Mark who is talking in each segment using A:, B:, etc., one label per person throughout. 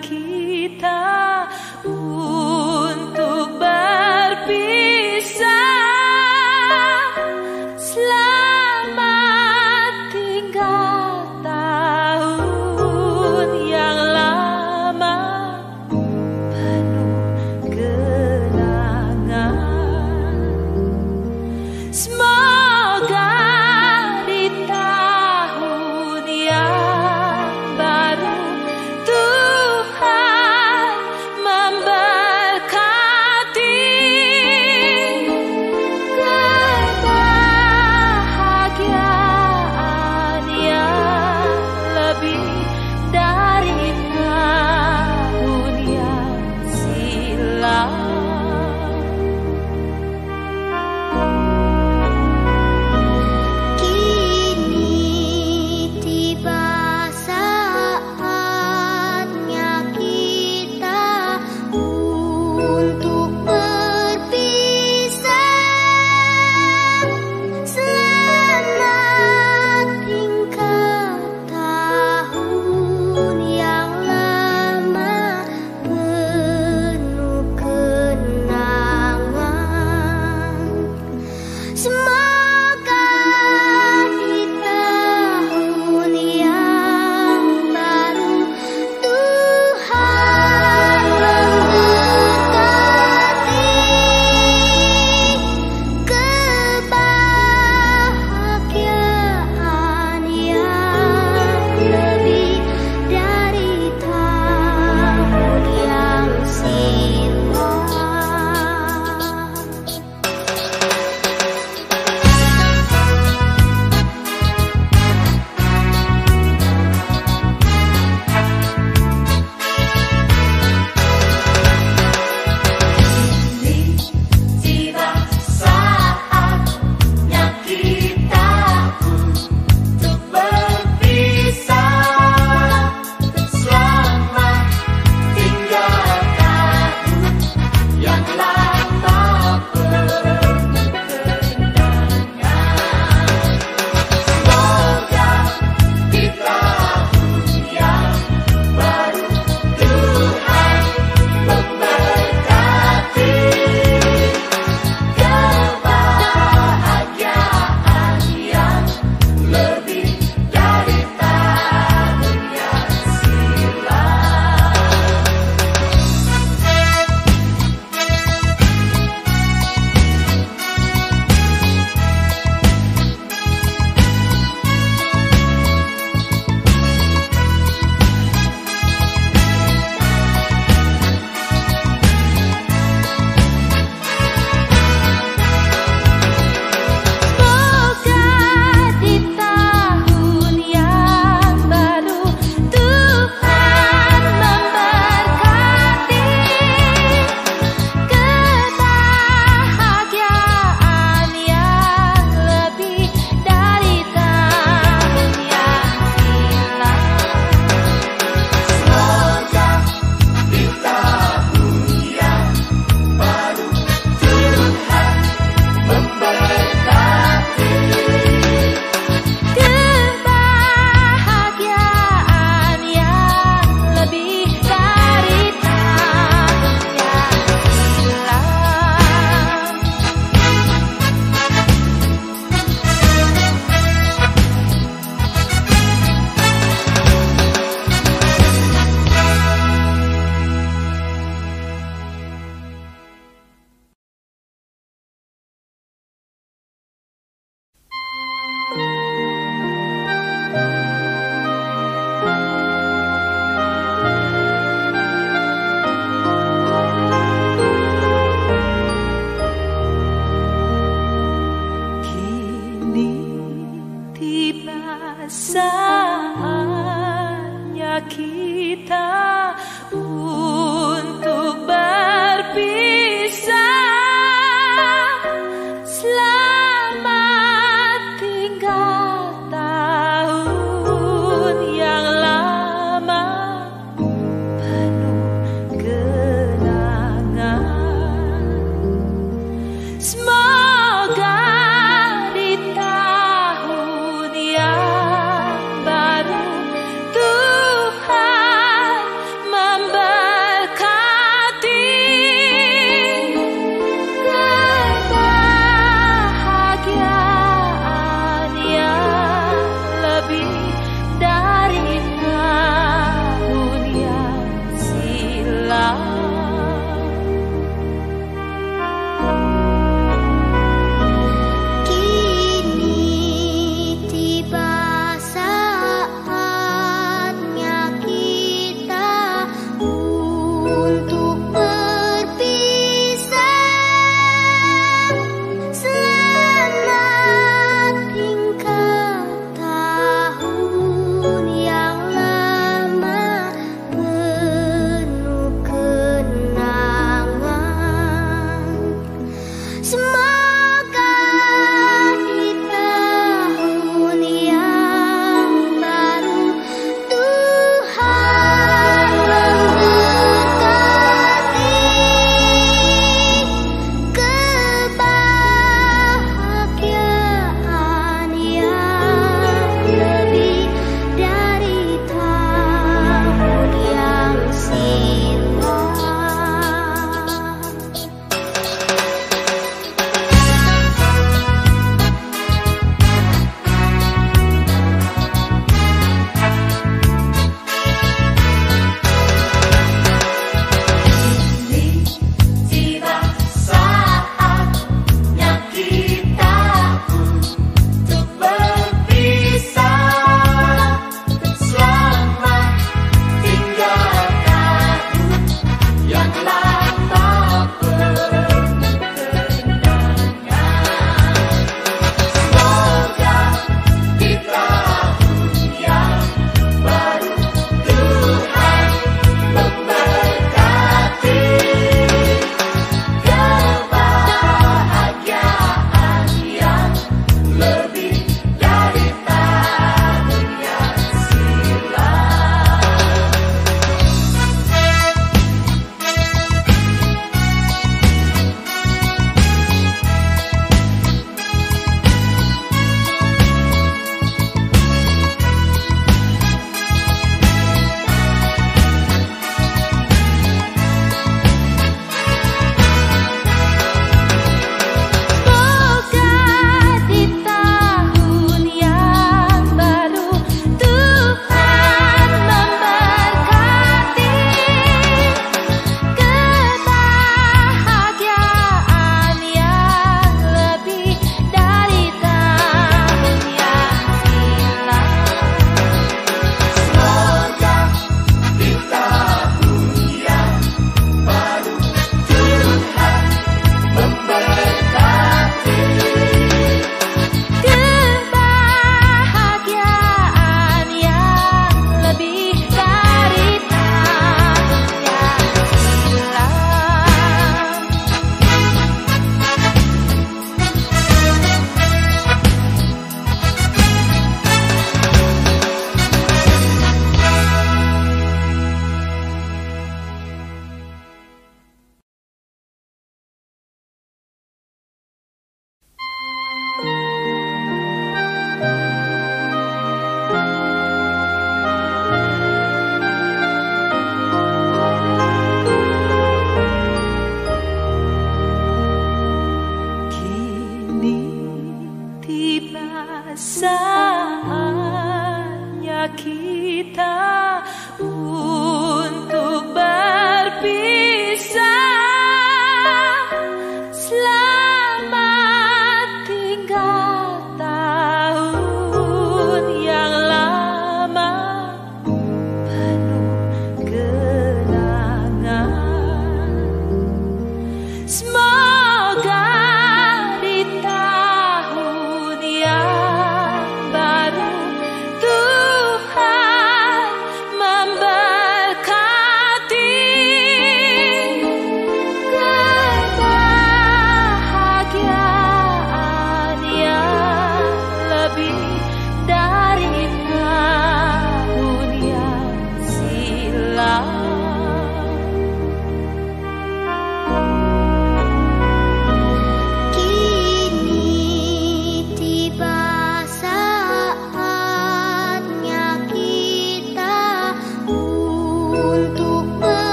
A: kita untuk berpisah. Selamat tinggal tahun yang lama penuh kenangan. Semoga di tahun yang baru Tuhan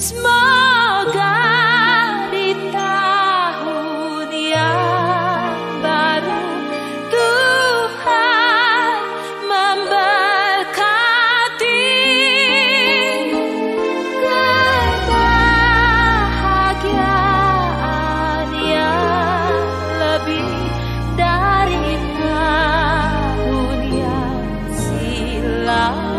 A: Semoga di tahun yang baru Tuhan memberkati kebahagiaan yang lebih dari tahun yang silam.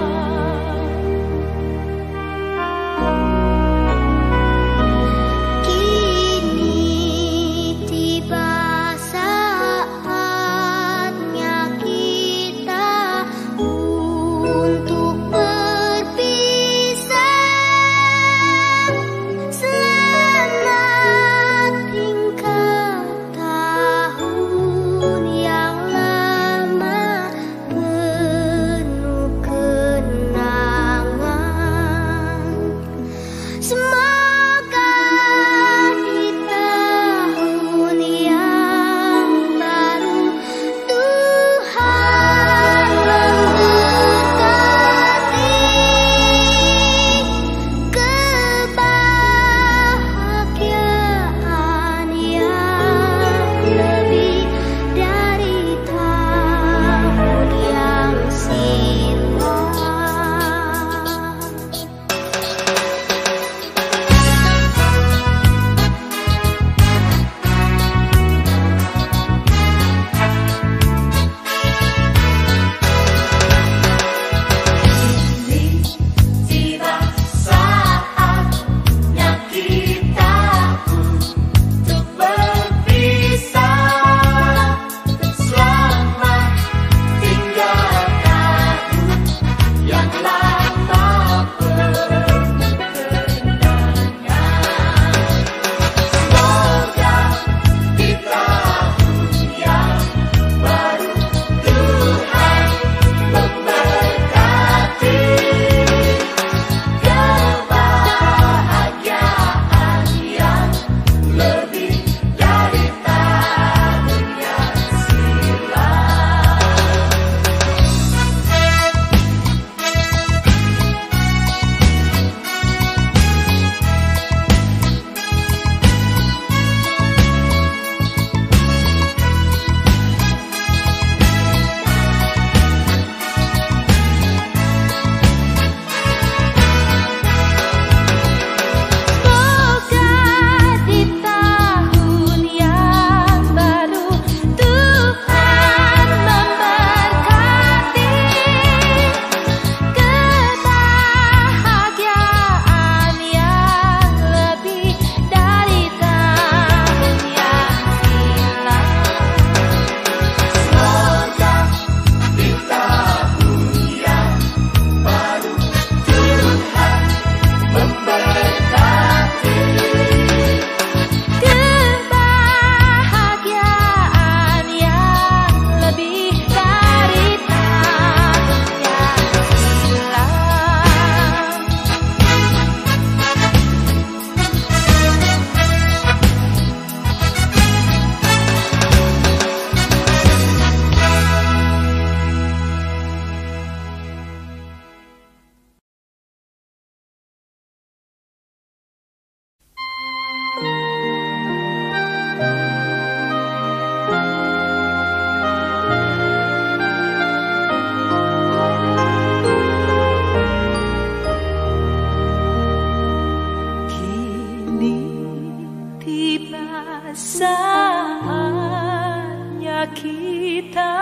A: Saatnya kita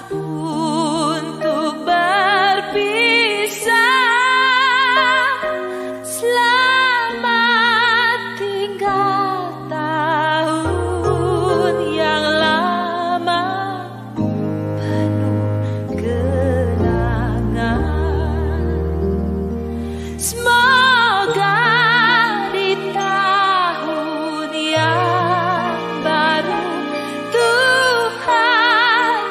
A: untuk berpisah. Selamat tinggal tahun yang lama penuh kenangan. Semoga di tahun yang baru Tuhan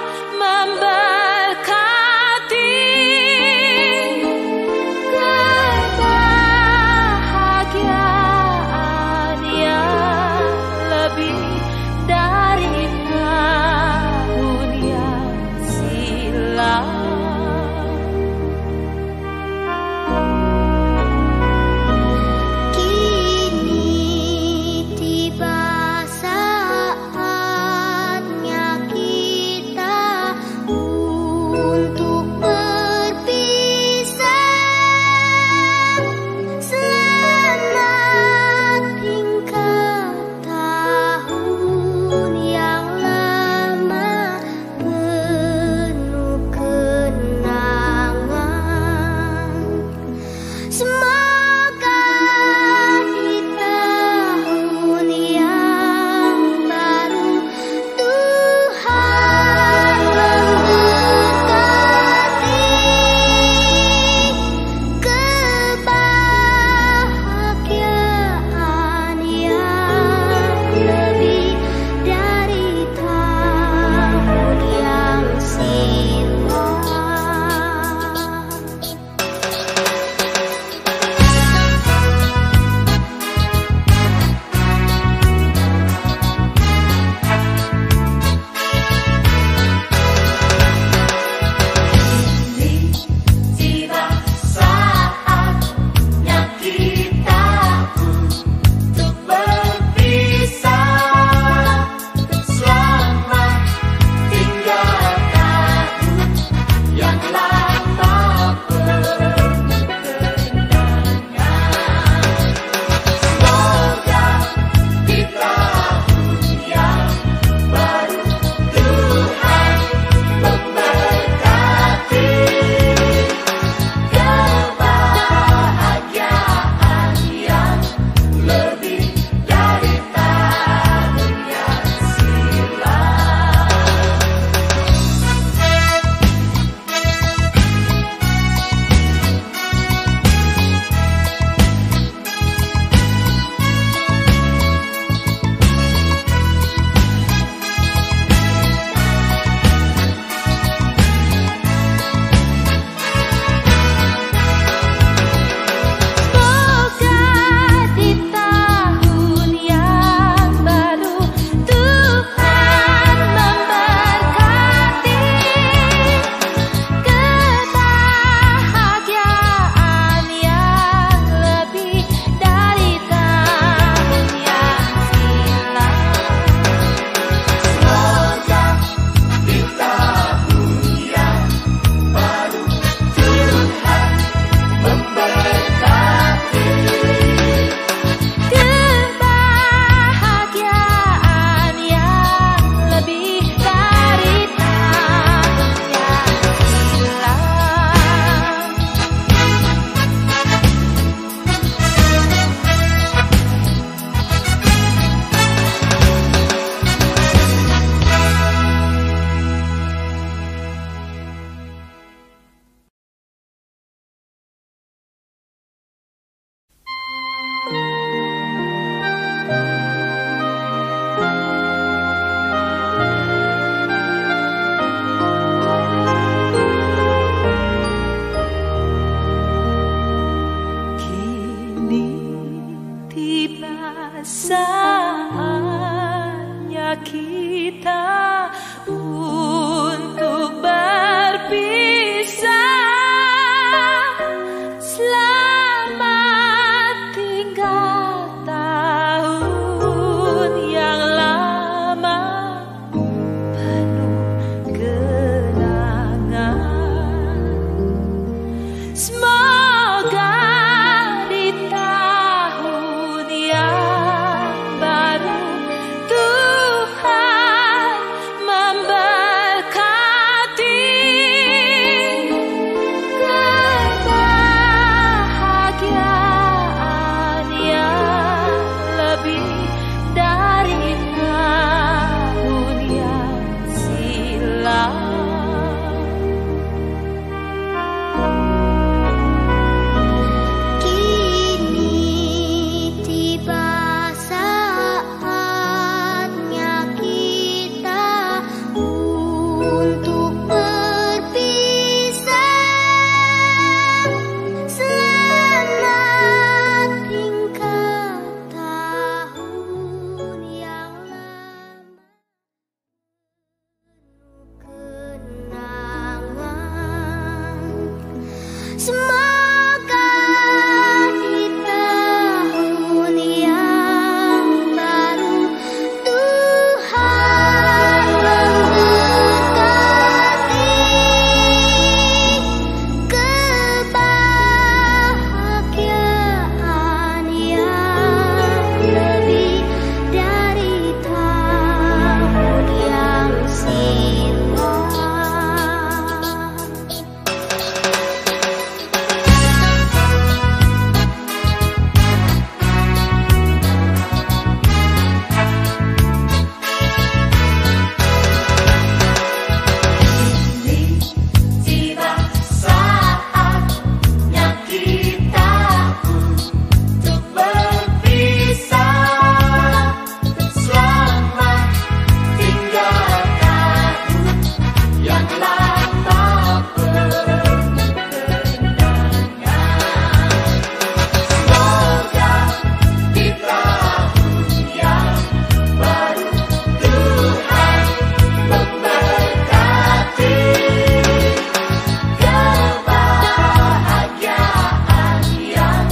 A: tiba saatnya kita untuk berpisah. Selamat tinggal tahun yang lama penuh kenangan. Semoga di tahun yang baru Tuhan memberkati kebahagiaan yang lebih dari tahun yang silam.
B: Kini tiba saatnya kita untuk berpisah. Selamat tinggal tahun yang lama kenangan. Semoga di tahun yang baru Tuhan memberkati kebahagiaan yang lebih dari tahun yang silam.
A: Tiba saatnya kita untuk berpisah. Selamat tinggal tahun yang lama penuh kenangan. Semoga di tahun yang baru Tuhan memberkati kebahagiaan yang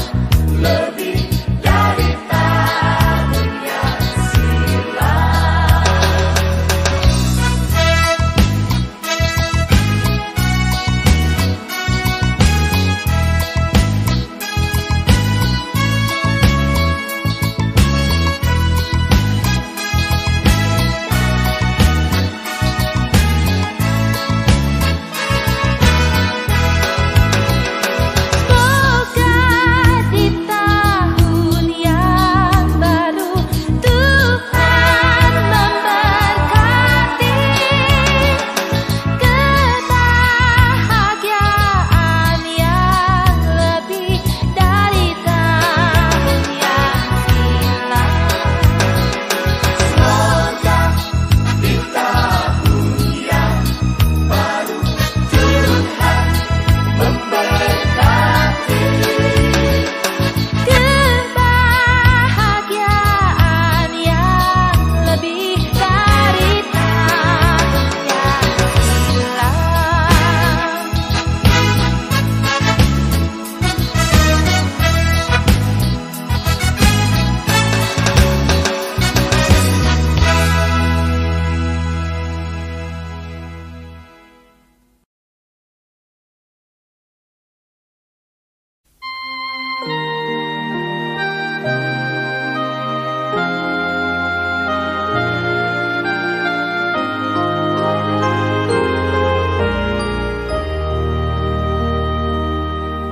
A: lebih dari tahun yang silam. Semoga di tahun yang baru Tuhan memberkati kebahagiaan yang lebih dari tahun yang silam. Semoga di tahun yang baru Tuhan memberkati kebahagiaan yang lebih dari tahun yang silam.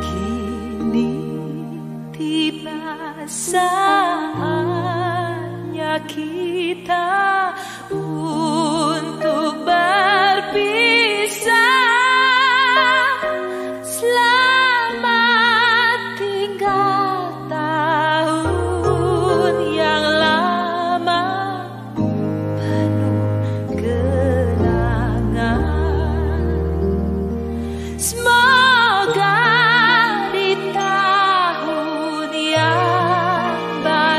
A: Kini tiba saatnya kita untuk berpisah. Selamat tinggal tahun yang lama penuh kenangan. Semoga di tahun yang baru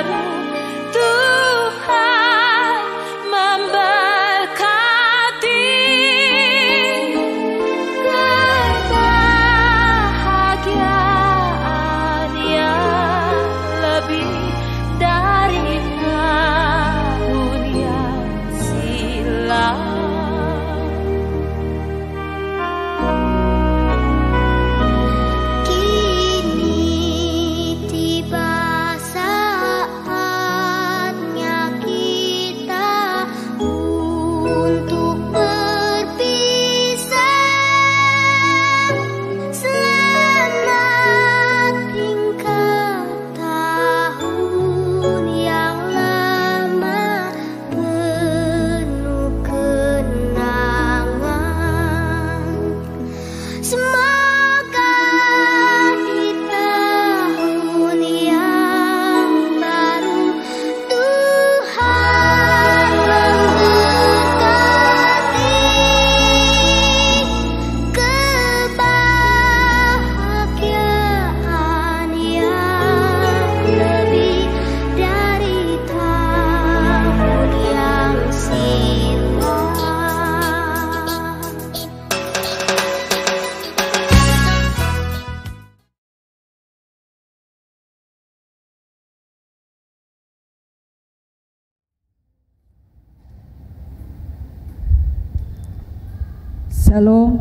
C: Shalom.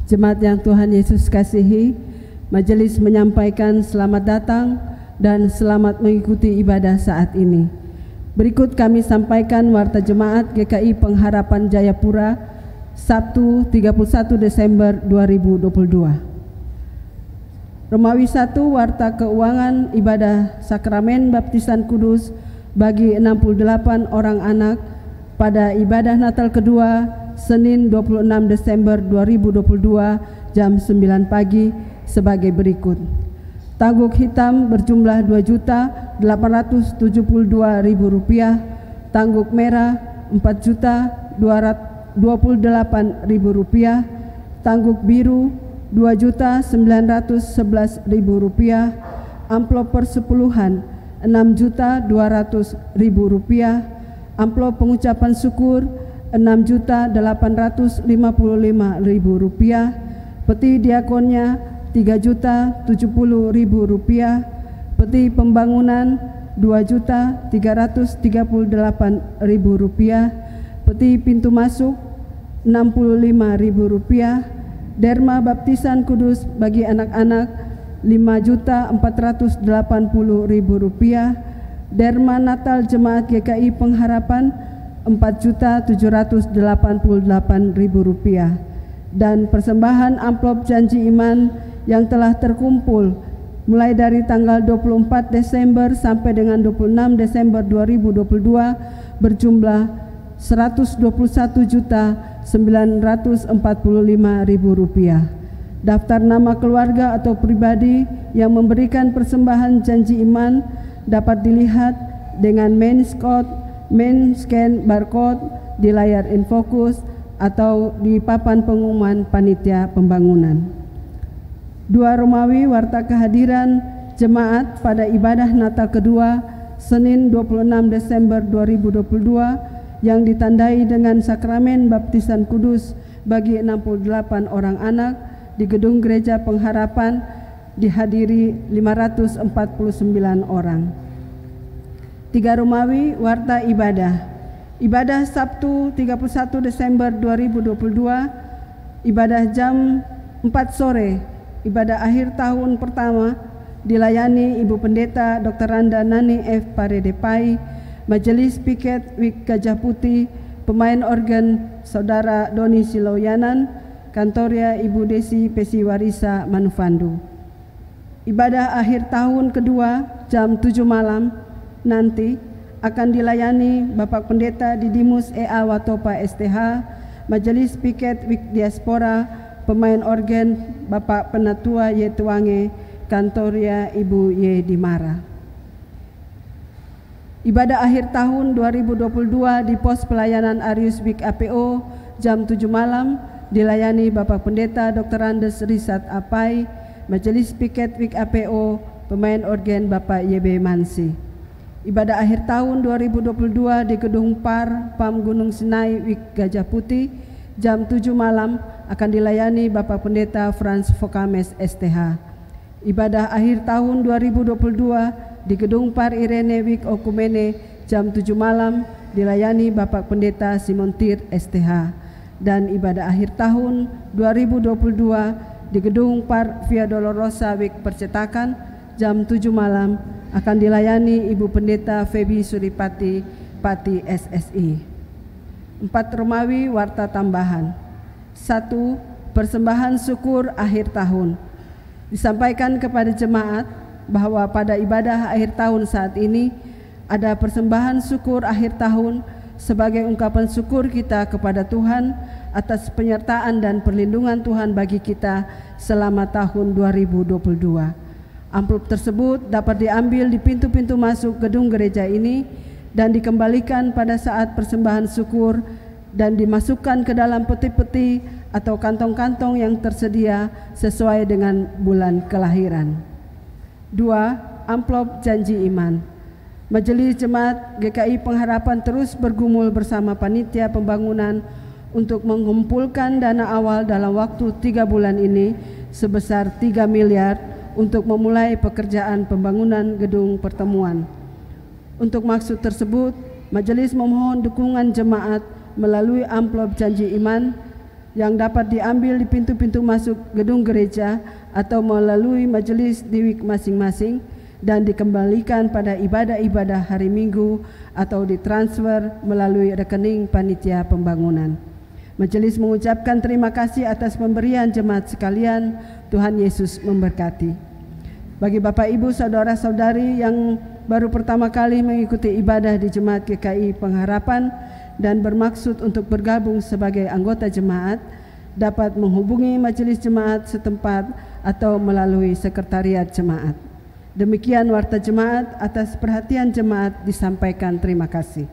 C: Jemaat yang Tuhan Yesus kasihi, majelis menyampaikan selamat datang dan selamat mengikuti ibadah saat ini. Berikut kami sampaikan warta jemaat GKI Pengharapan Jayapura Sabtu 31 Desember 2022. Romawi 1 warta keuangan ibadah sakramen baptisan kudus bagi 68 orang anak pada ibadah Natal kedua Senin 26 Desember 2022 jam 9 pagi sebagai berikut. Tangguk hitam berjumlah Rp2.872.000, tangguk merah Rp4.228.000, tangguk biru Rp2.911.000, amplop persepuluhan Rp6.200.000, amplop pengucapan syukur Rp6.855.000, peti diakonnya Rp3.070.000, peti pembangunan Rp2.338.000, peti pintu masuk Rp65.000, derma baptisan kudus bagi anak-anak Rp5.480.000, derma Natal Jemaat GKI Pengharapan Rp4.788.000, dan persembahan amplop janji iman yang telah terkumpul mulai dari tanggal 24 Desember sampai dengan 26 Desember 2022 berjumlah Rp121.945.000. Daftar nama keluarga atau pribadi yang memberikan persembahan janji iman dapat dilihat dengan main scan barcode di layar infocus atau di papan pengumuman panitia pembangunan. 2 Romawi warta kehadiran jemaat pada ibadah Natal kedua Senin 26 Desember 2022 yang ditandai dengan sakramen baptisan kudus bagi 68 orang anak di Gedung Gereja Pengharapan dihadiri 549 orang. 3 Romawi warta ibadah. Ibadah Sabtu 31 Desember 2022, ibadah jam 4 sore, ibadah akhir tahun pertama dilayani Ibu Pendeta Dr. Randa Nani F. Paredepai, Majelis Piket Wik Gajah Putih, pemain organ Saudara Doni Siloyanan, Kantoria Ibu Desi Pesiwarisa Manufandu. Ibadah akhir tahun kedua jam 7 malam nanti akan dilayani Bapak Pendeta Didimus E.A. Watopa STH, Majelis Piket Wik Diaspora, pemain organ Bapak Penatua Y. Tuange, Kantoria Ibu Y. Dimara. Ibadah akhir tahun 2022 di pos pelayanan Arius Wik APO jam 7 malam dilayani Bapak Pendeta Dr. Andes Risat Apai, Majelis Piket Wik APO, pemain organ Bapak YB Mansi. Ibadah akhir tahun 2022 di Gedung PAR PAM Gunung Sinai Wik Gajah Putih jam 7 malam akan dilayani Bapak Pendeta Franz Fokames STH. Ibadah akhir tahun 2022 di Gedung PAR Irene Wik Okumene jam 7 malam dilayani Bapak Pendeta Simon Tir STH. Dan ibadah akhir tahun 2022 di Gedung PAR Via Dolorosa Wik Percetakan jam 7 malam akan dilayani Ibu Pendeta Febi Suripati Pati SSI. 4 Romawi warta tambahan. 1. Persembahan syukur akhir tahun. Disampaikan kepada jemaat bahwa pada ibadah akhir tahun saat ini ada persembahan syukur akhir tahun sebagai ungkapan syukur kita kepada Tuhan atas penyertaan dan perlindungan Tuhan bagi kita selama tahun 2022. Amplop tersebut dapat diambil di pintu-pintu masuk gedung gereja ini dan dikembalikan pada saat persembahan syukur dan dimasukkan ke dalam peti-peti atau kantong-kantong yang tersedia sesuai dengan bulan kelahiran. 2. Amplop janji iman. Majelis Jemaat GKI Pengharapan terus bergumul bersama panitia pembangunan untuk mengumpulkan dana awal dalam waktu 3 bulan ini sebesar 3 miliar untuk memulai pekerjaan pembangunan gedung pertemuan. Untuk maksud tersebut, majelis memohon dukungan jemaat melalui amplop janji iman yang dapat diambil di pintu-pintu masuk gedung gereja atau melalui majelis di WIK masing-masing dan dikembalikan pada ibadah-ibadah hari Minggu atau ditransfer melalui rekening panitia pembangunan. Majelis mengucapkan terima kasih atas pemberian jemaat sekalian. Tuhan Yesus memberkati. Bagi Bapak Ibu saudara-saudari yang baru pertama kali mengikuti ibadah di Jemaat GKI Pengharapan dan bermaksud untuk bergabung sebagai anggota jemaat, dapat menghubungi majelis jemaat setempat atau melalui sekretariat jemaat. Demikian warta jemaat. Atas perhatian jemaat disampaikan terima kasih.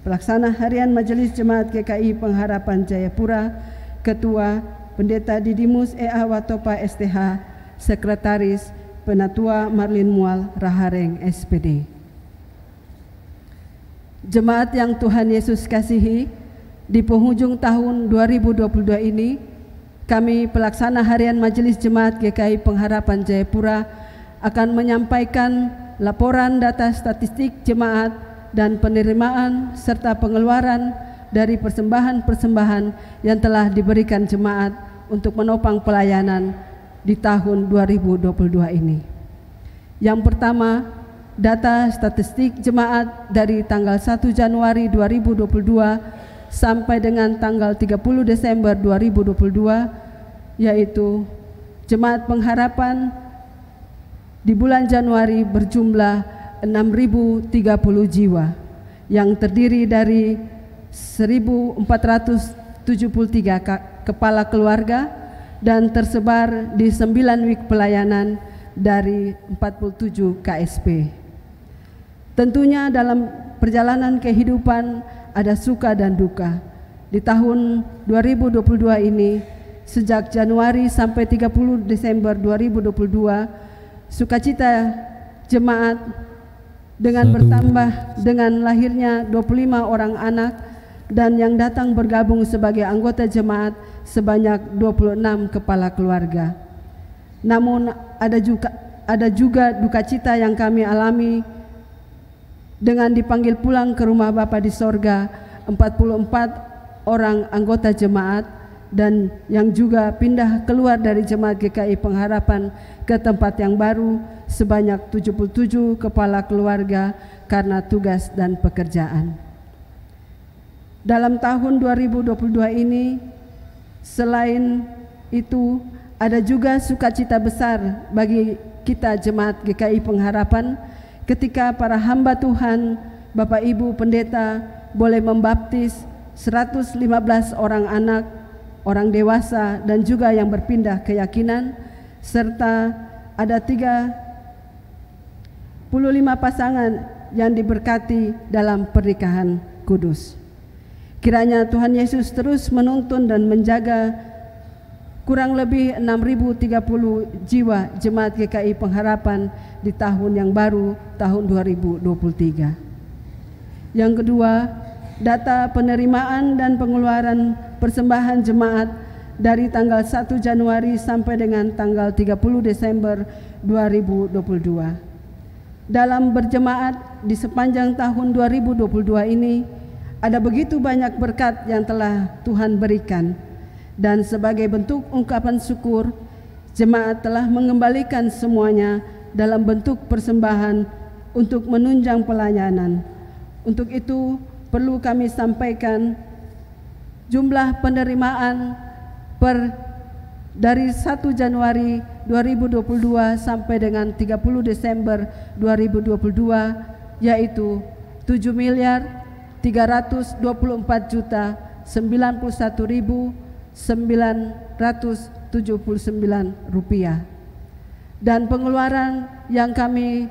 C: Pelaksana Harian Majelis Jemaat GKI Pengharapan Jayapura, Ketua Pendeta Didimus E.A. Watopa STH, Sekretaris Penatua Marlin Mual Rahareng SPD. Jemaat yang Tuhan Yesus kasihi, di penghujung tahun 2022 ini, kami pelaksana Harian Majelis Jemaat GKI Pengharapan Jayapura akan menyampaikan laporan data statistik jemaat dan penerimaan serta pengeluaran dari persembahan-persembahan yang telah diberikan jemaat untuk menopang pelayanan di tahun 2022 ini. Yang pertama, data statistik jemaat dari tanggal 1 Januari 2022 sampai dengan tanggal 30 Desember 2022, yaitu Jemaat Pengharapan di bulan Januari berjumlah 6.030 jiwa yang terdiri dari 1.473 kepala keluarga dan tersebar di 9 WIK pelayanan dari 47 KSP. Tentunya dalam perjalanan kehidupan ada suka dan duka. Di tahun 2022 ini, sejak Januari sampai 30 Desember 2022, sukacita jemaat dengan bertambah dengan lahirnya 25 orang anak dan yang datang bergabung sebagai anggota jemaat sebanyak 26 kepala keluarga. Namun ada juga duka cita yang kami alami dengan dipanggil pulang ke rumah Bapa di sorga 44 orang anggota jemaat dan yang juga pindah keluar dari Jemaat GKI Pengharapan ke tempat yang baru sebanyak 77 kepala keluarga karena tugas dan pekerjaan. Dalam tahun 2022 ini, selain itu ada juga sukacita besar bagi kita Jemaat GKI Pengharapan ketika para hamba Tuhan, Bapak Ibu Pendeta boleh membaptis 115 orang anak, orang dewasa dan juga yang berpindah keyakinan, serta ada 35 pasangan yang diberkati dalam pernikahan kudus. Kiranya Tuhan Yesus terus menuntun dan menjaga kurang lebih 6.030 jiwa Jemaat GKI Pengharapan di tahun yang baru, tahun 2023. Yang kedua, data penerimaan dan pengeluaran persembahan jemaat dari tanggal 1 Januari sampai dengan tanggal 30 Desember 2022. Dalam berjemaat di sepanjang tahun 2022 ini, ada begitu banyak berkat yang telah Tuhan berikan, dan sebagai bentuk ungkapan syukur, jemaat telah mengembalikan semuanya dalam bentuk persembahan untuk menunjang pelayanan. Untuk itu perlu kami sampaikan jumlah penerimaan dari 1 Januari 2022 sampai dengan 30 Desember 2022 yaitu 7.391.091.979 rupiah, dan pengeluaran yang kami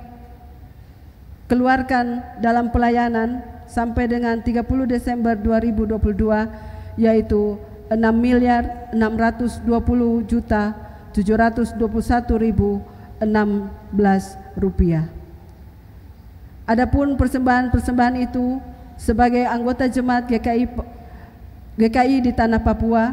C: keluarkan dalam pelayanan sampai dengan 30 Desember 2022 yaitu 6.620.721.016 rupiah. Adapun persembahan-persembahan itu sebagai anggota Jemaat GKI di Tanah Papua,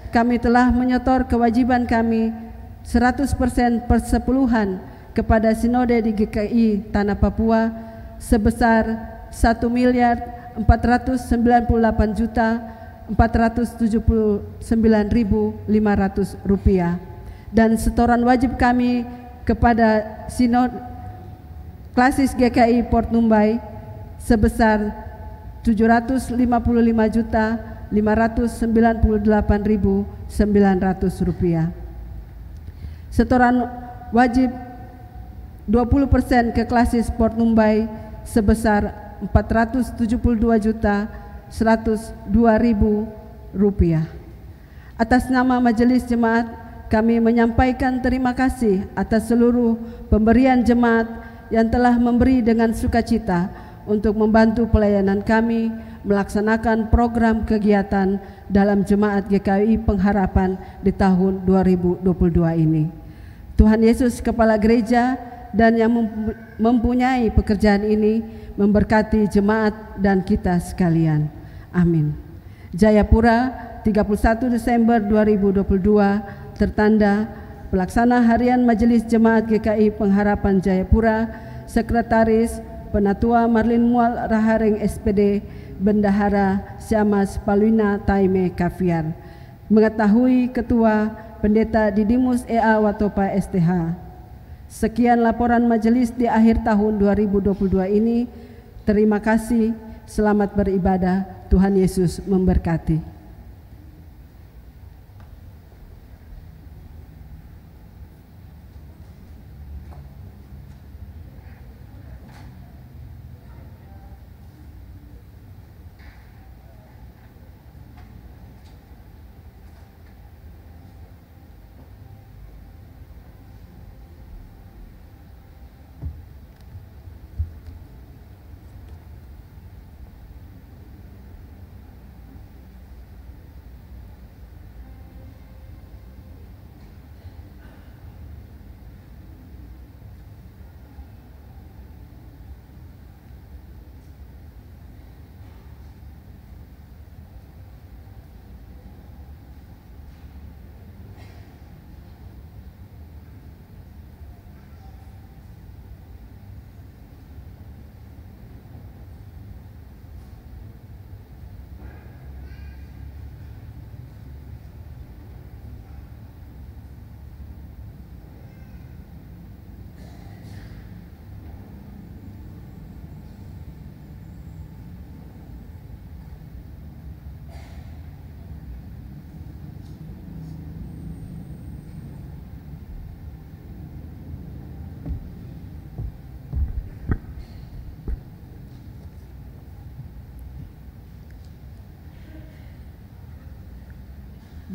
C: kami telah menyetor kewajiban kami 100% persepuluhan kepada Sinode di GKI Tanah Papua sebesar Rp1.499.479.500 dan setoran wajib kami kepada Sinod Klasis GKI Port Numbai sebesar Rp755.598.900. Setoran wajib 20% ke Klasis Port Numbai sebesar Rp472.102.000. Atas nama Majelis Jemaat, kami menyampaikan terima kasih atas seluruh pemberian jemaat yang telah memberi dengan sukacita untuk membantu pelayanan kami melaksanakan program kegiatan dalam Jemaat GKI Pengharapan di tahun 2022 ini. Tuhan Yesus Kepala Gereja dan yang mempunyai pekerjaan ini memberkati jemaat dan kita sekalian. Amin. Jayapura, 31 Desember 2022, tertanda Pelaksana Harian Majelis Jemaat GKI Pengharapan Jayapura, Sekretaris Penatua Marlin Mual Raharing SPD, Bendahara Syamas Palwina Taime Kaviar. Mengetahui Ketua Pendeta Didimus EA Watopa STH. Sekian laporan majelis di akhir tahun 2022 ini. Terima kasih, selamat beribadah, Tuhan Yesus memberkati.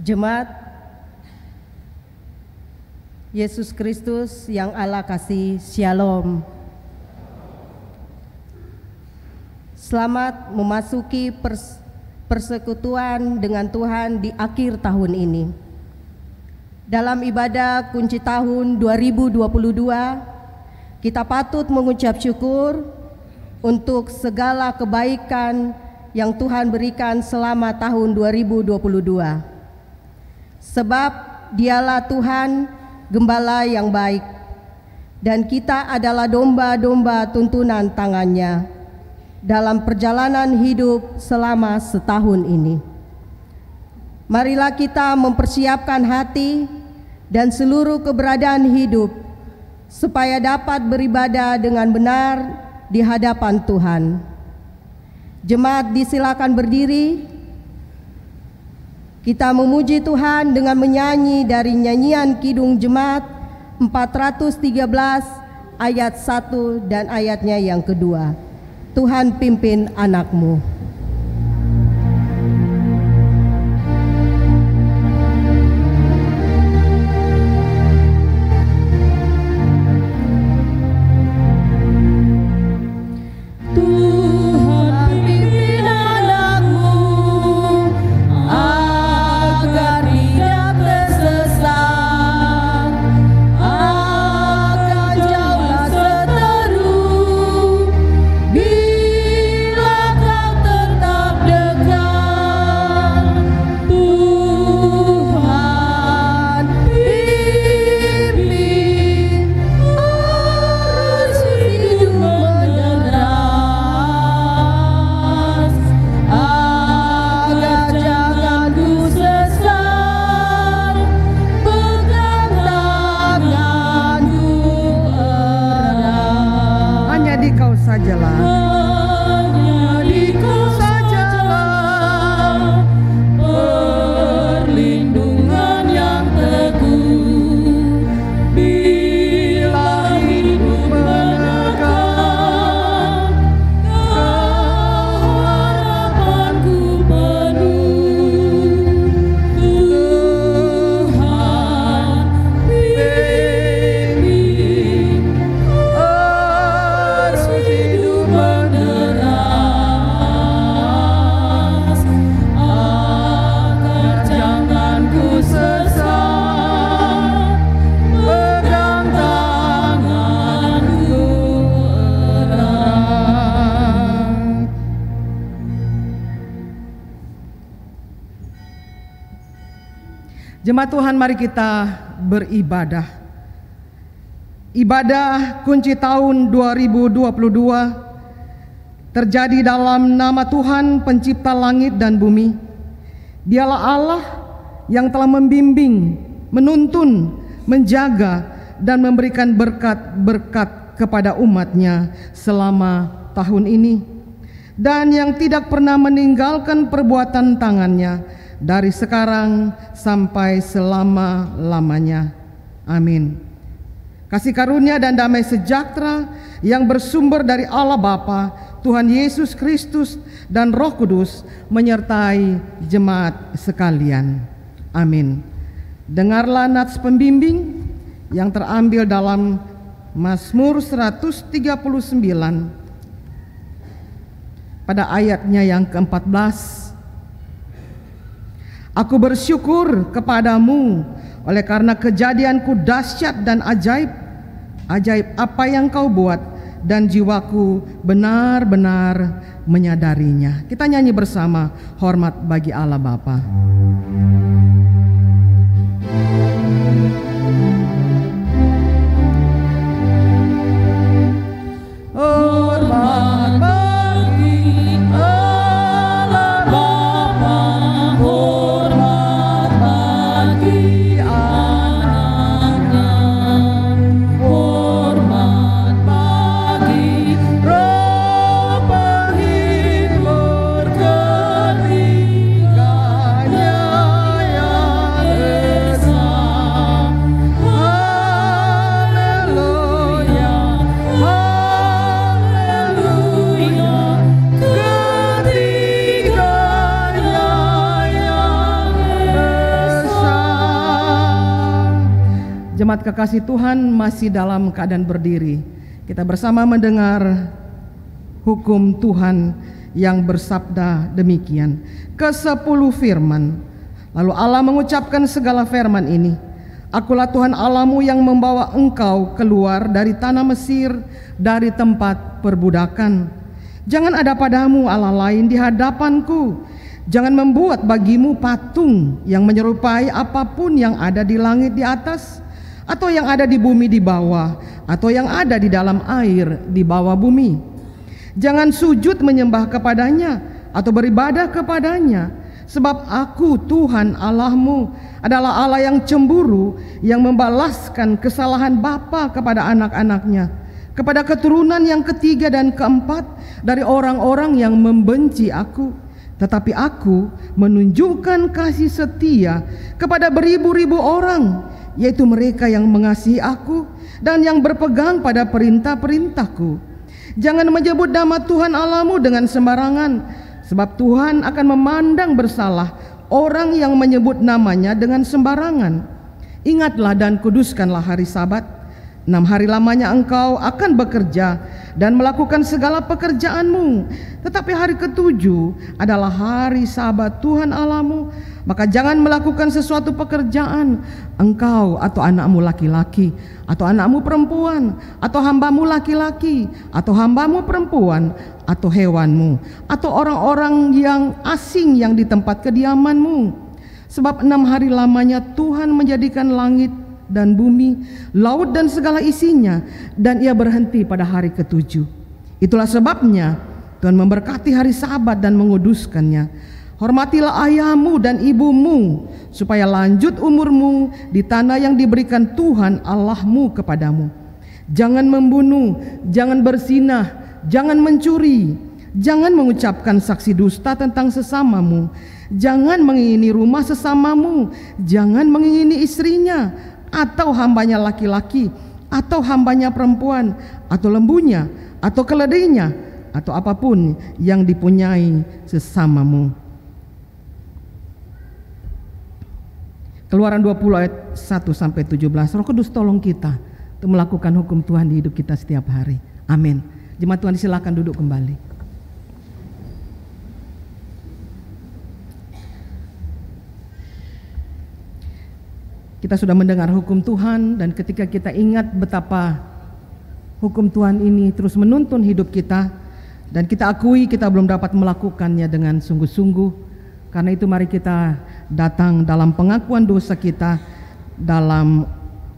D: Jemaat Yesus Kristus yang Allah kasih, Shalom. Selamat memasuki persekutuan dengan Tuhan di akhir tahun ini. Dalam ibadah kunci tahun 2022, kita patut mengucap syukur untuk segala kebaikan yang Tuhan berikan selama tahun 2022. Sebab Dialah Tuhan, Gembala yang baik, dan kita adalah domba-domba tuntunan tangan-Nya dalam perjalanan hidup selama setahun ini. Marilah kita mempersiapkan hati dan seluruh keberadaan hidup supaya dapat beribadah dengan benar di hadapan Tuhan. Jemaat disilakan berdiri. Kita memuji Tuhan dengan menyanyi dari nyanyian Kidung Jemaat 413 ayat 1 dan ayatnya yang kedua. Tuhan pimpin anak-Mu.
A: Bila kau
E: sajalah, hanya di Kau sajalah perlindungan yang teguh. Bila hidup menekan, harapanku penuh. Tuhan pimpin arus hidup menderas, agar jangan ku sesat, pegang tanganku erat. Jemaat Tuhan, mari kita beribadah. Ibadah kunci tahun 2022 terjadi dalam nama Tuhan pencipta langit dan bumi. Dialah Allah yang telah membimbing, menuntun, menjaga, dan memberikan berkat-berkat kepada umatnya selama tahun ini, dan yang tidak pernah meninggalkan perbuatan tangannya dari sekarang sampai selama-lamanya. Amin. Kasih karunia dan damai sejahtera yang bersumber dari Allah Bapa, Tuhan Yesus Kristus, dan Roh Kudus menyertai jemaat sekalian. Amin. Dengarlah nats pembimbing yang terambil dalam Mazmur 139 pada ayatnya yang ke-14. Aku bersyukur kepadamu oleh karena kejadianku dahsyat dan ajaib. Ajaib apa yang Kau buat, dan jiwaku benar-benar menyadarinya. Kita nyanyi bersama, hormat bagi Allah Bapa. Hormat bagi Allah Bapa, hormat bagi anaknya, hormat bagi Roh penghibur ketiganya yang esa. Haleluya, haleluya, ketiganya yang esa. Jemaat kekasih Tuhan, masih dalam keadaan berdiri, kita bersama mendengar hukum Tuhan yang bersabda demikian. Ke-10 firman. Lalu Allah mengucapkan segala firman ini. Akulah Tuhan Allahmu yang membawa engkau keluar dari tanah Mesir, dari tempat perbudakan. Jangan ada padamu Allah lain di hadapanku. Jangan membuat bagimu patung yang menyerupai apapun yang ada di langit di atas, atau yang ada di bumi di bawah, atau yang ada di dalam air di bawah bumi. Jangan sujud menyembah kepadanya atau beribadah kepadanya, sebab Aku Tuhan Allahmu adalah Allah yang cemburu, yang membalaskan kesalahan bapa kepada anak-anaknya, kepada keturunan yang ketiga dan keempat dari orang-orang yang membenci Aku. Tetapi Aku menunjukkan kasih setia kepada beribu-ribu orang, yaitu mereka yang mengasihi Aku dan yang berpegang pada perintah-perintahku. Jangan menyebut nama Tuhan Allahmu dengan sembarangan, sebab Tuhan akan memandang bersalah orang yang menyebut namanya dengan sembarangan. Ingatlah dan kuduskanlah hari Sabat. 6 hari lamanya engkau akan bekerja dan melakukan segala pekerjaanmu, tetapi hari ke-7 adalah hari Sabat Tuhan Allahmu. Maka jangan melakukan sesuatu pekerjaan, engkau atau anakmu laki-laki, atau anakmu perempuan, atau hambamu laki-laki, atau hambamu perempuan, atau hewanmu, atau orang-orang yang asing yang di tempat kediamanmu. Sebab 6 hari lamanya Tuhan menjadikan langit dan bumi, laut dan segala isinya, dan Ia berhenti pada hari ke-7. Itulah sebabnya Tuhan memberkati hari Sabat dan menguduskannya. Hormatilah ayahmu dan ibumu, supaya lanjut umurmu di tanah yang diberikan Tuhan Allahmu kepadamu. Jangan membunuh, jangan berzinah, jangan mencuri, jangan mengucapkan saksi dusta tentang sesamamu, jangan mengingini rumah sesamamu, jangan mengingini istrinya, atau hambanya laki-laki, atau hambanya perempuan, atau lembunya, atau keledainya, atau apapun yang dipunyai sesamamu. Keluaran 20 ayat 1-17. Roh Kudus tolong kita untuk melakukan hukum Tuhan di hidup kita setiap hari. Amin. Jemaat Tuhan silakan duduk kembali. Kita sudah mendengar hukum Tuhan, dan ketika kita ingat betapa hukum Tuhan ini terus menuntun hidup kita, dan kita akui kita belum dapat melakukannya dengan sungguh-sungguh, karena itu mari kita datang dalam pengakuan dosa kita, dalam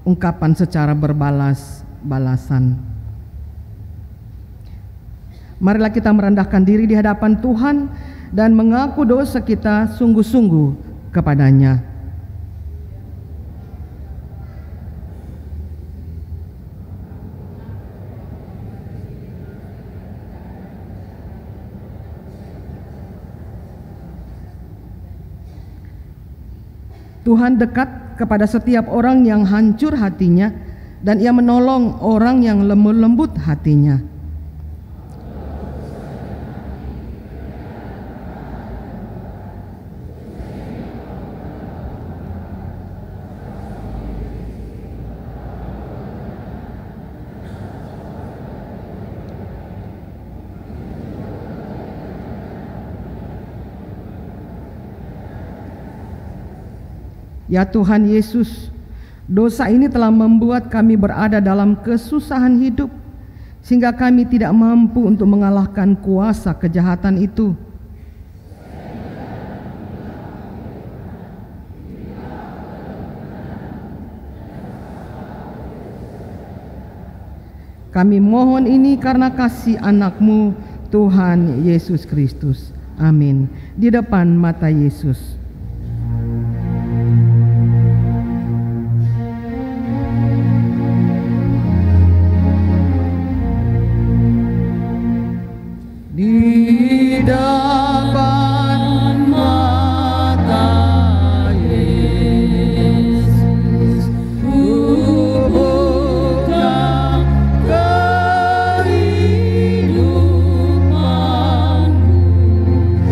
E: ungkapan secara berbalas-balasan. Marilah kita merendahkan diri di hadapan Tuhan dan mengaku dosa kita sungguh-sungguh kepadanya. Tuhan dekat kepada setiap orang yang hancur hatinya, dan Ia menolong orang yang lemah lembut hatinya. Ya Tuhan Yesus, dosa ini telah membuat kami berada dalam kesusahan hidup, sehingga kami tidak mampu untuk mengalahkan kuasa kejahatan itu. Kami mohon ini karena kasih anak-Mu Tuhan Yesus Kristus. Amin. Di depan mata Yesus. Di depan mata Yesus, ku buka kehidupanku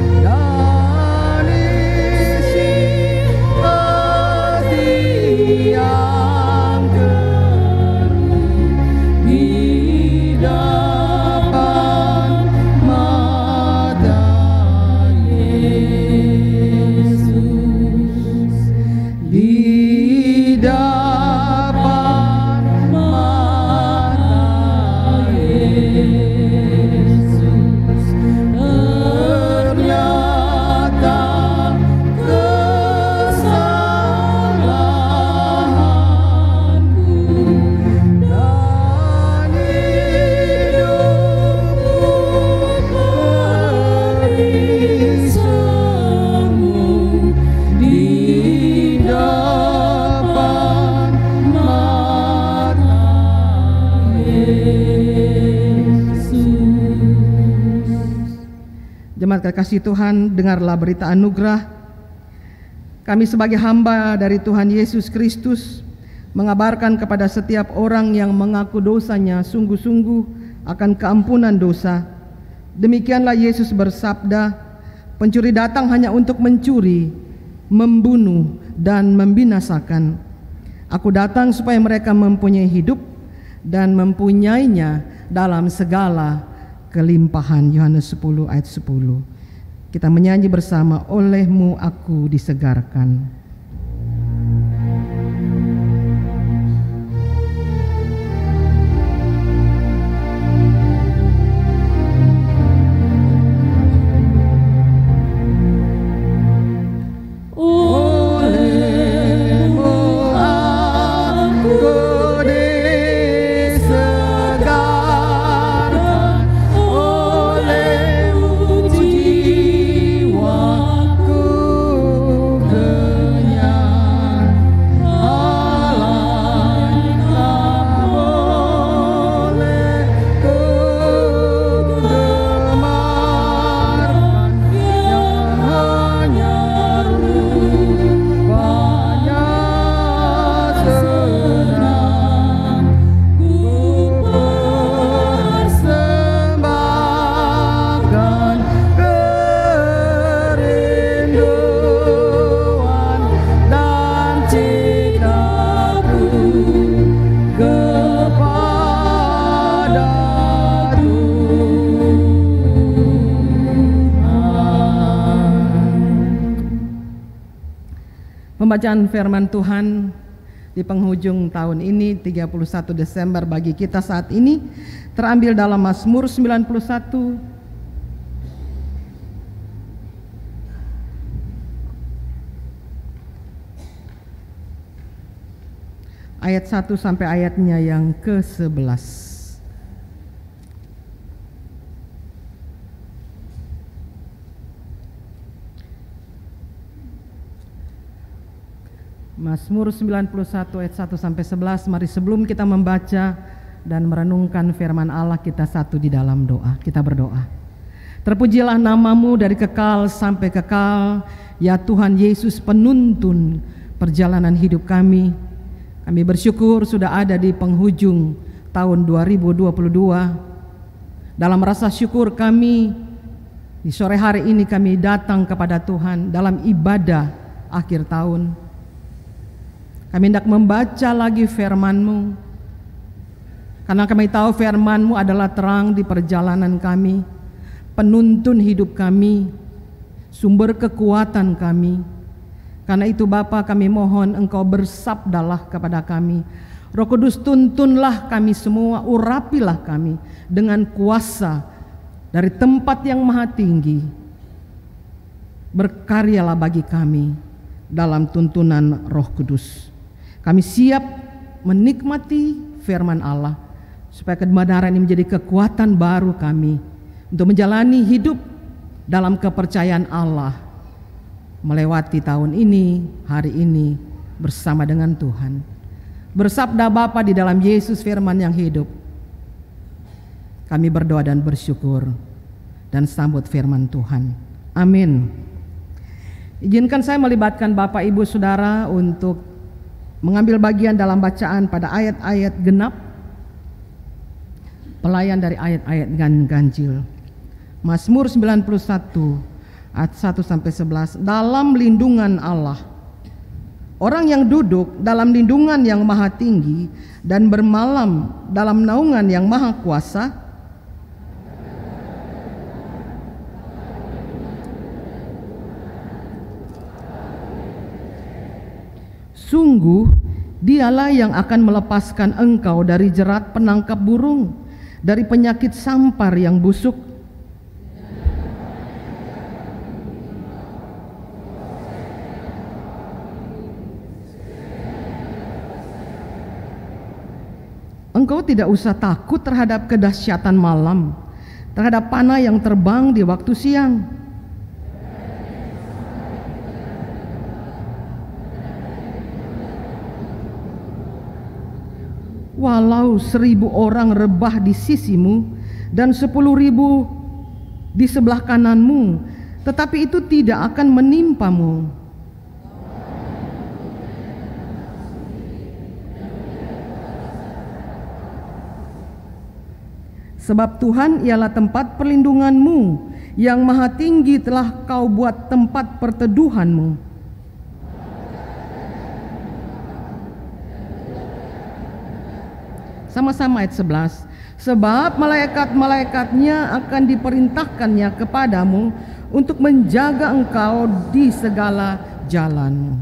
E: dan isi hati yang kering. Di depan mata Yesus, di depan mata Yesus, ternyata kesalahanku dan hidupku perisamu di depan mata Yesus. Jemaat kekasih Tuhan, dengarlah berita anugerah. Kami sebagai hamba dari Tuhan Yesus Kristus mengabarkan kepada setiap orang yang mengaku dosanya sungguh-sungguh akan keampunan dosa. Demikianlah Yesus bersabda, pencuri datang hanya untuk mencuri, membunuh, dan membinasakan. Aku datang supaya mereka mempunyai hidup dan mempunyainya dalam segala kelimpahan. Yohanes 10 ayat 10. Kita menyanyi bersama, oleh-Mu aku disegarkan. Oleh-Mu aku disegarkan, oleh-Mu jiwaku Pembacaan firman Tuhan di penghujung tahun ini 31 Desember bagi kita saat ini terambil dalam Mazmur 91 ayat 1 sampai ayatnya yang ke-11. Mazmur 91 ayat 1 sampai 11. Mari sebelum kita membaca dan merenungkan firman Allah, kita satu di dalam doa. Kita berdoa. Terpujilah namamu dari kekal sampai kekal, ya Tuhan Yesus, penuntun perjalanan hidup kami. Kami bersyukur sudah ada di penghujung tahun 2022. Dalam rasa syukur kami, di sore hari ini kami datang kepada Tuhan dalam ibadah akhir tahun. Kami hendak membaca lagi firman-Mu, karena kami tahu firman-Mu adalah terang di perjalanan kami, penuntun hidup kami, sumber kekuatan kami. Karena itu Bapa, kami mohon Engkau bersabdalah kepada kami. Roh Kudus, tuntunlah kami semua, urapilah kami dengan kuasa dari tempat yang maha tinggi. Berkaryalah bagi kami dalam tuntunan Roh Kudus. Kami siap menikmati firman Allah, supaya kebenaran ini menjadi kekuatan baru kami untuk menjalani hidup dalam kepercayaan Allah, melewati tahun ini, hari ini bersama dengan Tuhan. Bersabda Bapa di dalam Yesus firman yang hidup. Kami berdoa dan bersyukur dan sambut firman Tuhan. Amin. Izinkan saya melibatkan Bapak Ibu Saudara untuk mengambil bagian dalam bacaan pada ayat-ayat genap, pelayan dari ayat-ayat ganjil. Mazmur 91 ayat 1 sampai 11. Dalam lindungan Allah, orang yang duduk dalam lindungan yang maha tinggi dan bermalam dalam naungan yang maha kuasa, sungguh dialah yang akan melepaskan engkau dari jerat penangkap burung, dari penyakit sampar yang busuk. Engkau tidak usah takut terhadap kedahsyatan malam, terhadap panah yang terbang di waktu siang. Walau 1000 orang rebah di sisimu dan 10.000 di sebelah kananmu, tetapi itu tidak akan menimpamu. Sebab Tuhan ialah tempat perlindunganmu, yang maha tinggi telah kau buat tempat perteduhanmu. Sama-sama ayat 11. Sebab malaikat-malaikatnya akan diperintahkannya kepadamu untuk menjaga engkau di segala jalanmu.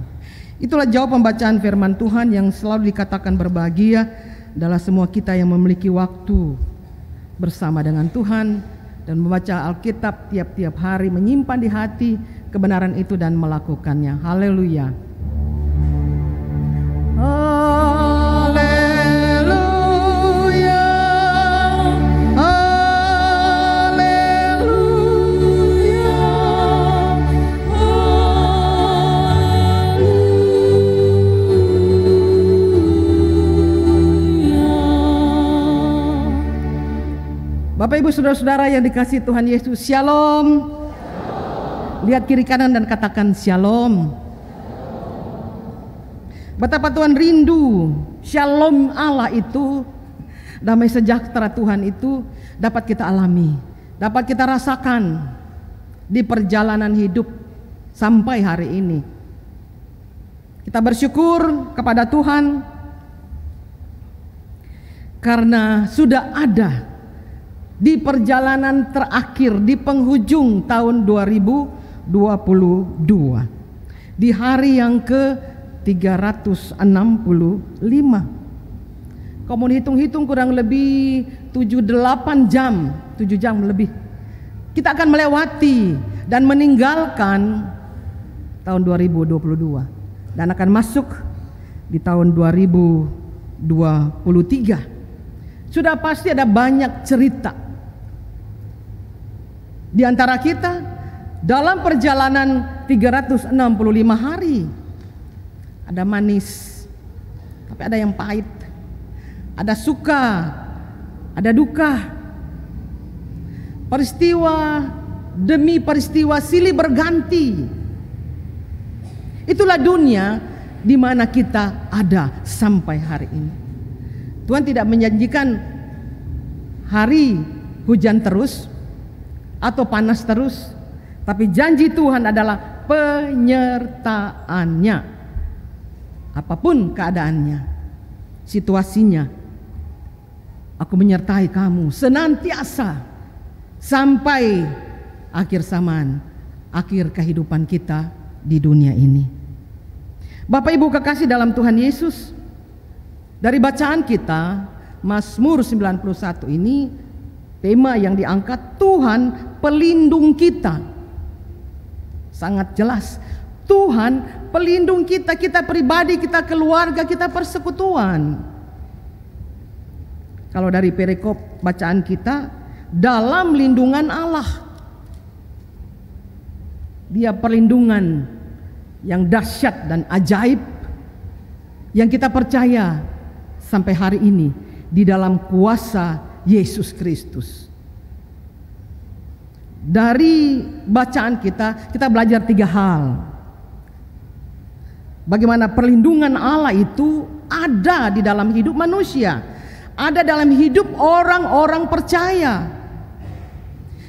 E: Itulah jawab pembacaan firman Tuhan yang selalu dikatakan berbahagia adalah semua kita yang memiliki waktu bersama dengan Tuhan dan membaca Alkitab tiap-tiap hari, menyimpan di hati kebenaran itu dan melakukannya. Haleluya. Bapak Ibu Saudara-saudara yang dikasihi Tuhan Yesus, Shalom. Lihat kiri kanan dan katakan Shalom. Betapa Tuhan rindu Shalom Allah itu, damai sejahtera Tuhan itu dapat kita alami, dapat kita rasakan di perjalanan hidup sampai hari ini. Kita bersyukur kepada Tuhan karena sudah ada di perjalanan terakhir di penghujung tahun 2022, di hari yang ke Kamu hitung-hitung kurang lebih 7-8 jam, 7 jam lebih. Kita akan melewati dan meninggalkan tahun 2022 dan akan masuk di tahun 2023. Sudah pasti ada banyak cerita di antara kita dalam perjalanan 365 hari. Ada manis, tapi ada yang pahit. Ada suka, ada duka. Peristiwa demi peristiwa silih berganti. Itulah dunia di mana kita ada sampai hari ini. Tuhan tidak menjanjikan hari hujan terus atau panas terus, tapi janji Tuhan adalah penyertaannya. Apapun keadaannya, situasinya, aku menyertai kamu senantiasa sampai akhir zaman, akhir kehidupan kita di dunia ini. Bapak Ibu kekasih dalam Tuhan Yesus, dari bacaan kita Mazmur 91 ini, tema yang diangkat Tuhan pelindung kita. Sangat jelas, Tuhan pelindung kita, kita pribadi, kita keluarga, kita persekutuan. Kalau dari perikop bacaan kita, dalam lindungan Allah. Dia perlindungan yang dahsyat dan ajaib yang kita percaya sampai hari ini di dalam kuasa Yesus Kristus. Dari bacaan kita belajar 3 hal. Bagaimana perlindungan Allah itu ada di dalam hidup manusia, ada dalam hidup orang-orang percaya,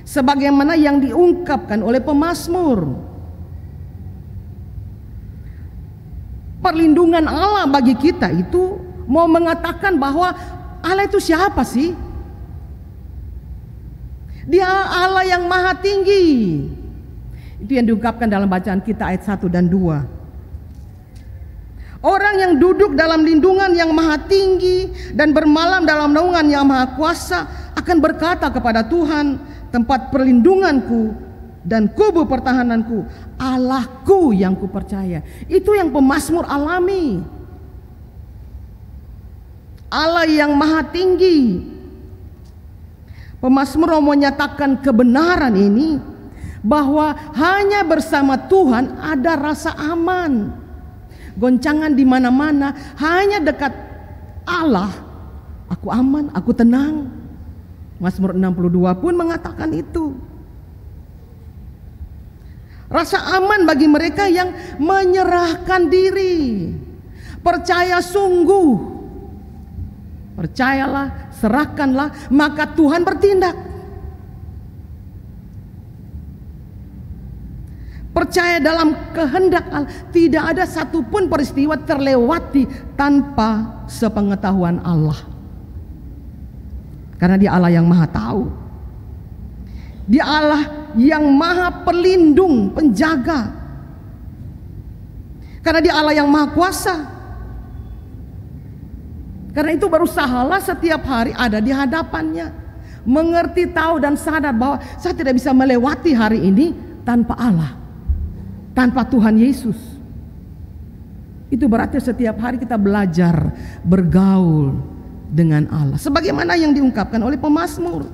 E: sebagaimana yang diungkapkan oleh pemazmur. Perlindungan Allah bagi kita itu mau mengatakan bahwa Allah itu siapa sih? Dia Allah yang maha tinggi. Itu yang diungkapkan dalam bacaan kita ayat 1 dan 2. Orang yang duduk dalam lindungan yang maha tinggi dan bermalam dalam naungan yang maha kuasa akan berkata kepada Tuhan, tempat perlindunganku dan kubu pertahananku, Allahku yang kupercaya. Itu yang pemazmur alami. Allah yang maha tinggi. Pemazmur mau menyatakan kebenaran ini, bahwa hanya bersama Tuhan ada rasa aman. Goncangan di mana-mana, hanya dekat Allah aku aman, aku tenang. Mazmur 62 pun mengatakan itu. Rasa aman bagi mereka yang menyerahkan diri, percaya sungguh. Percayalah, serahkanlah, maka Tuhan bertindak. Percaya dalam kehendak Allah. Tidak ada satupun peristiwa terlewati tanpa sepengetahuan Allah. Karena Dia Allah yang maha tahu. Dia Allah yang maha pelindung, penjaga. Karena Dia Allah yang maha kuasa. Karena itu berusahalah setiap hari ada di hadapannya, mengerti, tahu dan sadar bahwa saya tidak bisa melewati hari ini tanpa Allah, tanpa Tuhan Yesus. Itu berarti setiap hari kita belajar bergaul dengan Allah, sebagaimana yang diungkapkan oleh pemazmur.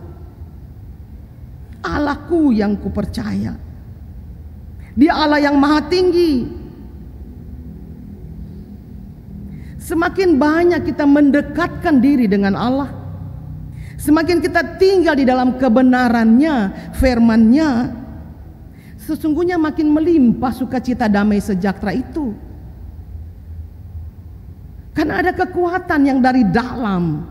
E: Allahku yang kupercaya. Dia Allah yang maha tinggi. Semakin banyak kita mendekatkan diri dengan Allah, semakin kita tinggal di dalam kebenarannya, firman-Nya, sesungguhnya makin melimpah sukacita damai sejahtera itu. Karena ada kekuatan yang dari dalam,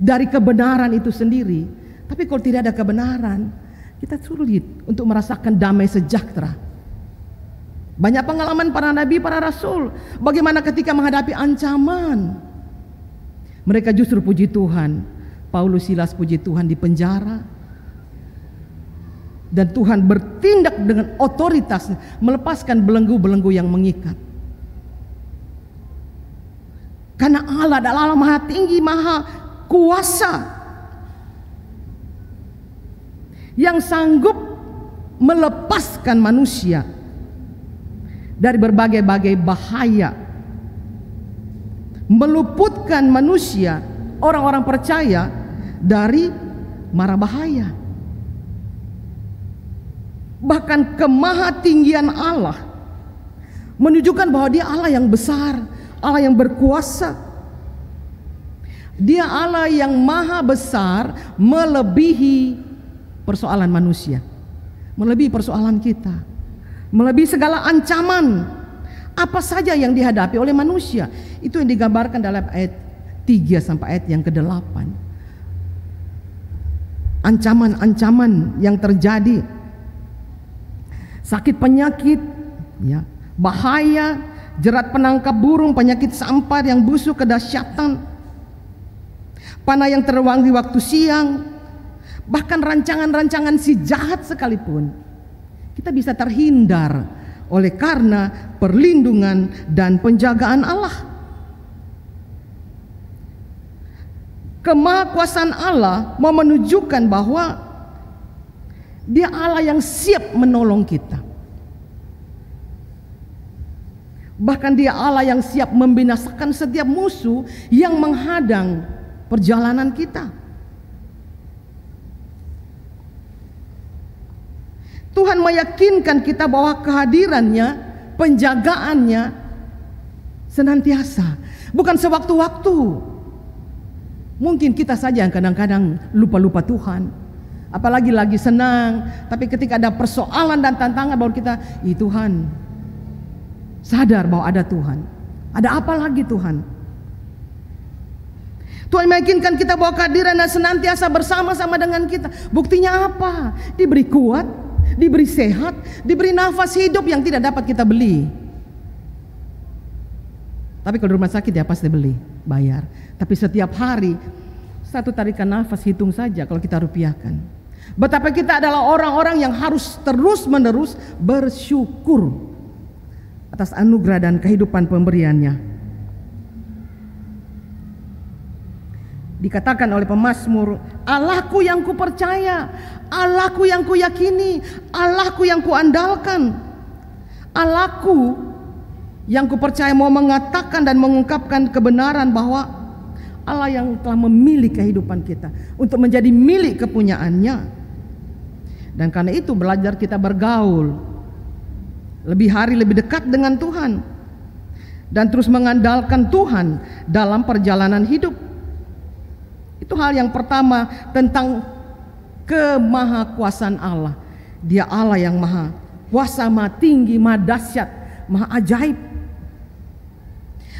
E: dari kebenaran itu sendiri. Tapi kalau tidak ada kebenaran, kita sulit untuk merasakan damai sejahtera. Banyak pengalaman para nabi, para rasul, bagaimana ketika menghadapi ancaman, mereka justru puji Tuhan. Paulus, Silas puji Tuhan di penjara, dan Tuhan bertindak dengan otoritas, melepaskan belenggu-belenggu yang mengikat. Karena Allah adalah Allah maha tinggi, maha kuasa, yang sanggup melepaskan manusia dari berbagai-bagai bahaya, meluputkan manusia, orang-orang percaya, dari mara bahaya. Bahkan kemahatinggian Allah menunjukkan bahwa Dia Allah yang besar, Allah yang berkuasa. Dia Allah yang maha besar, melebihi persoalan manusia, melebihi persoalan kita, melebihi segala ancaman apa saja yang dihadapi oleh manusia. Itu yang digambarkan dalam ayat 3 sampai ayat yang ke-8. Ancaman-ancaman yang terjadi, sakit penyakit, ya, bahaya, jerat penangkap burung, penyakit sampar yang busuk, kedahsyatan, panah yang terbang di waktu siang, bahkan rancangan-rancangan si jahat sekalipun, kita bisa terhindar oleh karena perlindungan dan penjagaan Allah. Kemahakuasaan Allah mau menunjukkan bahwa Dia Allah yang siap menolong kita. Bahkan Dia Allah yang siap membinasakan setiap musuh yang menghadang perjalanan kita. Tuhan meyakinkan kita bahwa kehadirannya, penjagaannya senantiasa, bukan sewaktu-waktu. Mungkin kita saja yang kadang-kadang lupa-lupa Tuhan, apalagi lagi senang, tapi ketika ada persoalan dan tantangan baru kita, Tuhan, sadar bahwa ada Tuhan. Ada apa lagi Tuhan? Tuhan meyakinkan kita bahwa kehadirannya senantiasa bersama-sama dengan kita. Buktinya apa? Diberi kuat, diberi sehat, diberi nafas hidup yang tidak dapat kita beli. Tapi kalau di rumah sakit ya pasti beli, bayar. Tapi setiap hari satu tarikan nafas, hitung saja kalau kita rupiahkan. Betapa kita adalah orang-orang yang harus terus-menerus bersyukur atas anugerah dan kehidupan pemberiannya. Dikatakan oleh pemazmur, Allahku yang kupercaya, Allahku yang kuyakini, Allahku yang kuandalkan. Allahku yang kupercaya mau mengatakan dan mengungkapkan kebenaran bahwa Allah yang telah memilih kehidupan kita untuk menjadi milik kepunyaannya. Dan karena itu belajar kita bergaul lebih hari lebih dekat dengan Tuhan dan terus mengandalkan Tuhan dalam perjalanan hidup. Itu hal yang pertama tentang kemahakuasaan Allah. Dia Allah yang maha kuasa, maha tinggi, maha dahsyat, maha ajaib.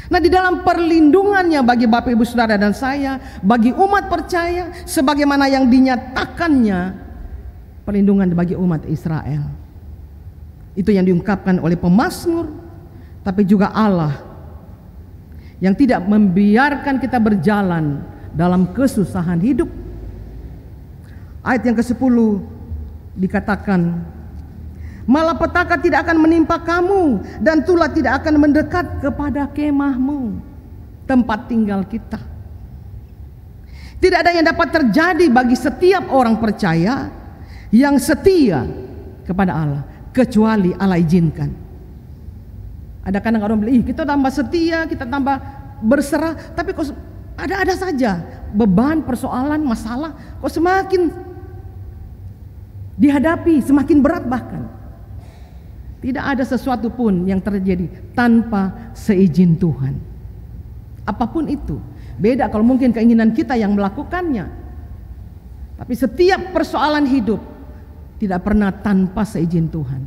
E: Nah, di dalam perlindungannya bagi Bapak Ibu Saudara dan saya, bagi umat percaya, sebagaimana yang dinyatakannya perlindungan bagi umat Israel. Itu yang diungkapkan oleh pemazmur, tapi juga Allah yang tidak membiarkan kita berjalan dalam kesusahan hidup. Ayat yang ke-10 dikatakan, malapetaka tidak akan menimpa kamu dan tulah tidak akan mendekat kepada kemahmu, tempat tinggal kita. Tidak ada yang dapat terjadi bagi setiap orang percaya yang setia kepada Allah, kecuali Allah izinkan. Ada kadang-kadang orang bilang, kita tambah setia, kita tambah berserah, tapi kok ada saja beban, persoalan, masalah kok semakin dihadapi, semakin berat bahkan. Tidak ada sesuatu pun yang terjadi tanpa seizin Tuhan. Apapun itu. Beda kalau mungkin keinginan kita yang melakukannya. Tapi setiap persoalan hidup tidak pernah tanpa seizin Tuhan.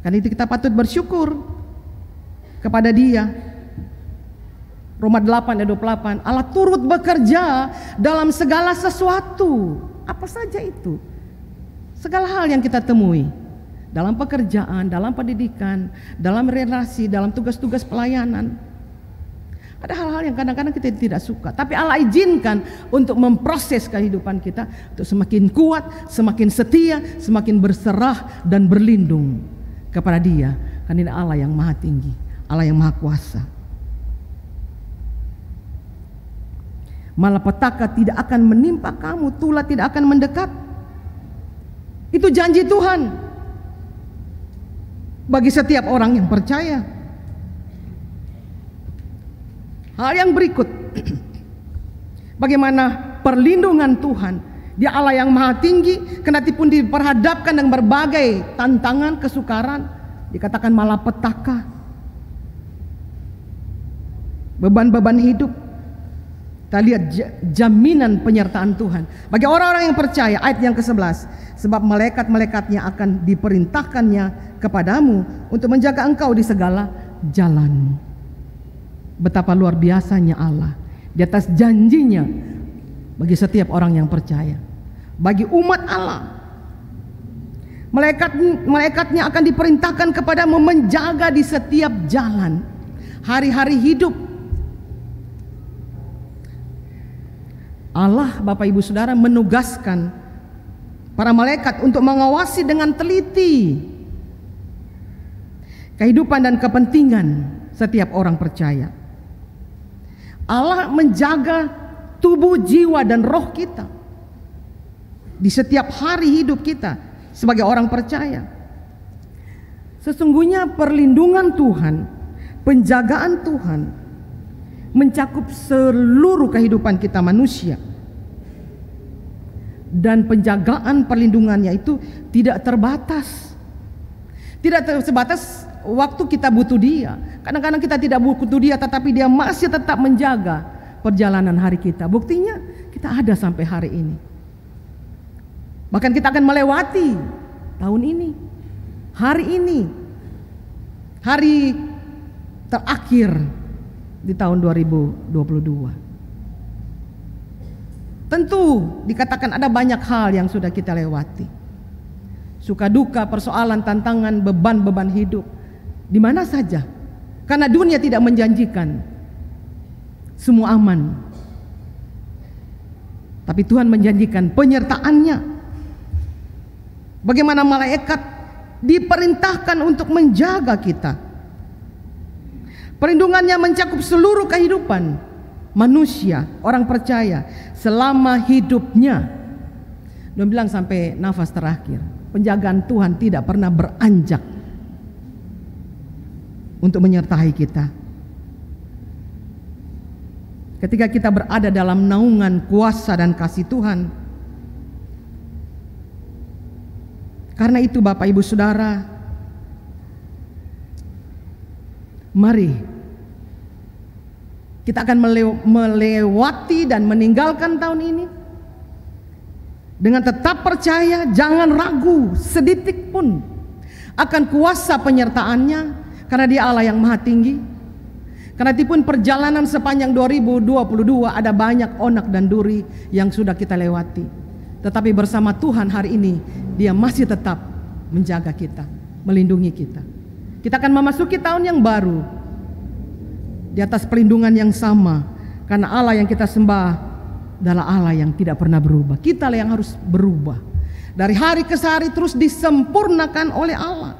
E: Karena itu kita patut bersyukur kepada Dia. Roma 8 ayat 28, Allah turut bekerja dalam segala sesuatu. Apa saja itu? Segala hal yang kita temui. Dalam pekerjaan, dalam pendidikan, dalam relasi, dalam tugas-tugas pelayanan. Ada hal-hal yang kadang-kadang kita tidak suka, tapi Allah izinkan untuk memproses kehidupan kita untuk semakin kuat, semakin setia, semakin berserah dan berlindung kepada Dia. Karena ini Allah yang maha tinggi, Allah yang maha kuasa. Malapetaka tidak akan menimpa kamu, tulah tidak akan mendekat. Itu janji Tuhan bagi setiap orang yang percaya. Hal yang berikut, bagaimana perlindungan Tuhan. Dia Allah yang maha tinggi, kendatipun diperhadapkan dengan berbagai tantangan, kesukaran, dikatakan malapetaka, beban-beban hidup. Kita lihat jaminan penyertaan Tuhan bagi orang-orang yang percaya. Ayat yang ke-11, sebab malaikat-malaikatnya akan diperintahkannya kepadamu untuk menjaga engkau di segala jalanmu. Betapa luar biasanya Allah di atas janjinya bagi setiap orang yang percaya. Bagi umat Allah, malaikatnya akan diperintahkan kepadamu menjaga di setiap jalan, hari-hari hidup. Allah, Bapak Ibu Saudara, menugaskan para malaikat untuk mengawasi dengan teliti kehidupan dan kepentingan setiap orang percaya. Allah menjaga tubuh, jiwa, dan roh kita di setiap hari hidup kita sebagai orang percaya. Sesungguhnya perlindungan Tuhan, penjagaan Tuhan mencakup seluruh kehidupan kita manusia. Dan penjagaan perlindungannya itu tidak terbatas. Tidak terbatas waktu kita butuh dia. Kadang-kadang kita tidak butuh dia, tetapi dia masih tetap menjaga perjalanan hari kita. Buktinya kita ada sampai hari ini. Bahkan kita akan melewati tahun ini, hari terakhir di tahun 2022. Tentu dikatakan ada banyak hal yang sudah kita lewati. Suka duka, persoalan, tantangan, beban-beban hidup di mana saja. Karena dunia tidak menjanjikan semua aman. Tapi Tuhan menjanjikan penyertaannya. Bagaimana malaikat diperintahkan untuk menjaga kita. Perlindungannya mencakup seluruh kehidupan manusia, orang percaya selama hidupnya. Dia bilang sampai nafas terakhir. Penjagaan Tuhan tidak pernah beranjak untuk menyertai kita. Ketika kita berada dalam naungan kuasa dan kasih Tuhan. Karena itu Bapak Ibu Saudara, mari kita akan melewati dan meninggalkan tahun ini dengan tetap percaya, jangan ragu sedetik pun akan kuasa penyertaannya, karena Dia Allah yang maha tinggi. Karena itu pun perjalanan sepanjang 2022 ada banyak onak dan duri yang sudah kita lewati. Tetapi bersama Tuhan hari ini Dia masih tetap menjaga kita, melindungi kita. Kita akan memasuki tahun yang baru di atas perlindungan yang sama, karena Allah yang kita sembah adalah Allah yang tidak pernah berubah. Kita yang harus berubah. Dari hari ke hari terus disempurnakan oleh Allah.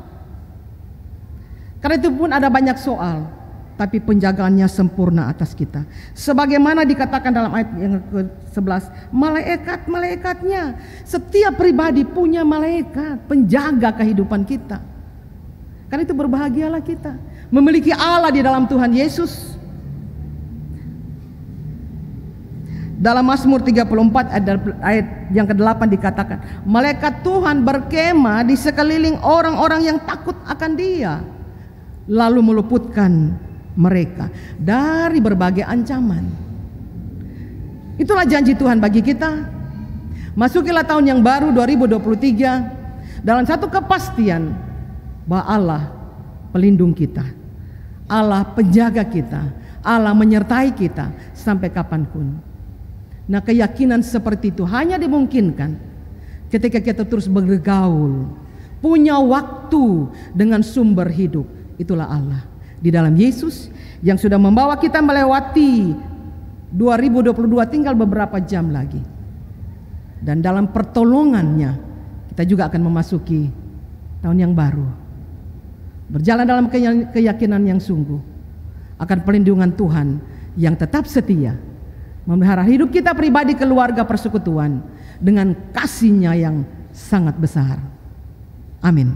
E: Karena itu pun ada banyak soal, tapi penjagaannya sempurna atas kita. Sebagaimana dikatakan dalam ayat yang ke-11, malaikat-malaikatnya, setiap pribadi punya malaikat penjaga kehidupan kita. Karena itu berbahagialah kita memiliki Allah di dalam Tuhan Yesus. Dalam Mazmur 34 ayat yang ke-8 dikatakan, malaikat Tuhan berkemah di sekeliling orang-orang yang takut akan Dia, lalu meluputkan mereka dari berbagai ancaman. Itulah janji Tuhan bagi kita. Masukilah tahun yang baru 2023 dalam satu kepastian bahwa Allah pelindung kita, Allah penjaga kita, Allah menyertai kita sampai kapanpun. Nah, keyakinan seperti itu hanya dimungkinkan ketika kita terus bergaul, punya waktu dengan sumber hidup. Itulah Allah di dalam Yesus yang sudah membawa kita melewati 2022, tinggal beberapa jam lagi. Dan dalam pertolongannya kita juga akan memasuki tahun yang baru, berjalan dalam keyakinan yang sungguh akan perlindungan Tuhan yang tetap setia memelihara hidup kita pribadi, keluarga, persekutuan dengan kasih-Nya yang sangat besar. Amin.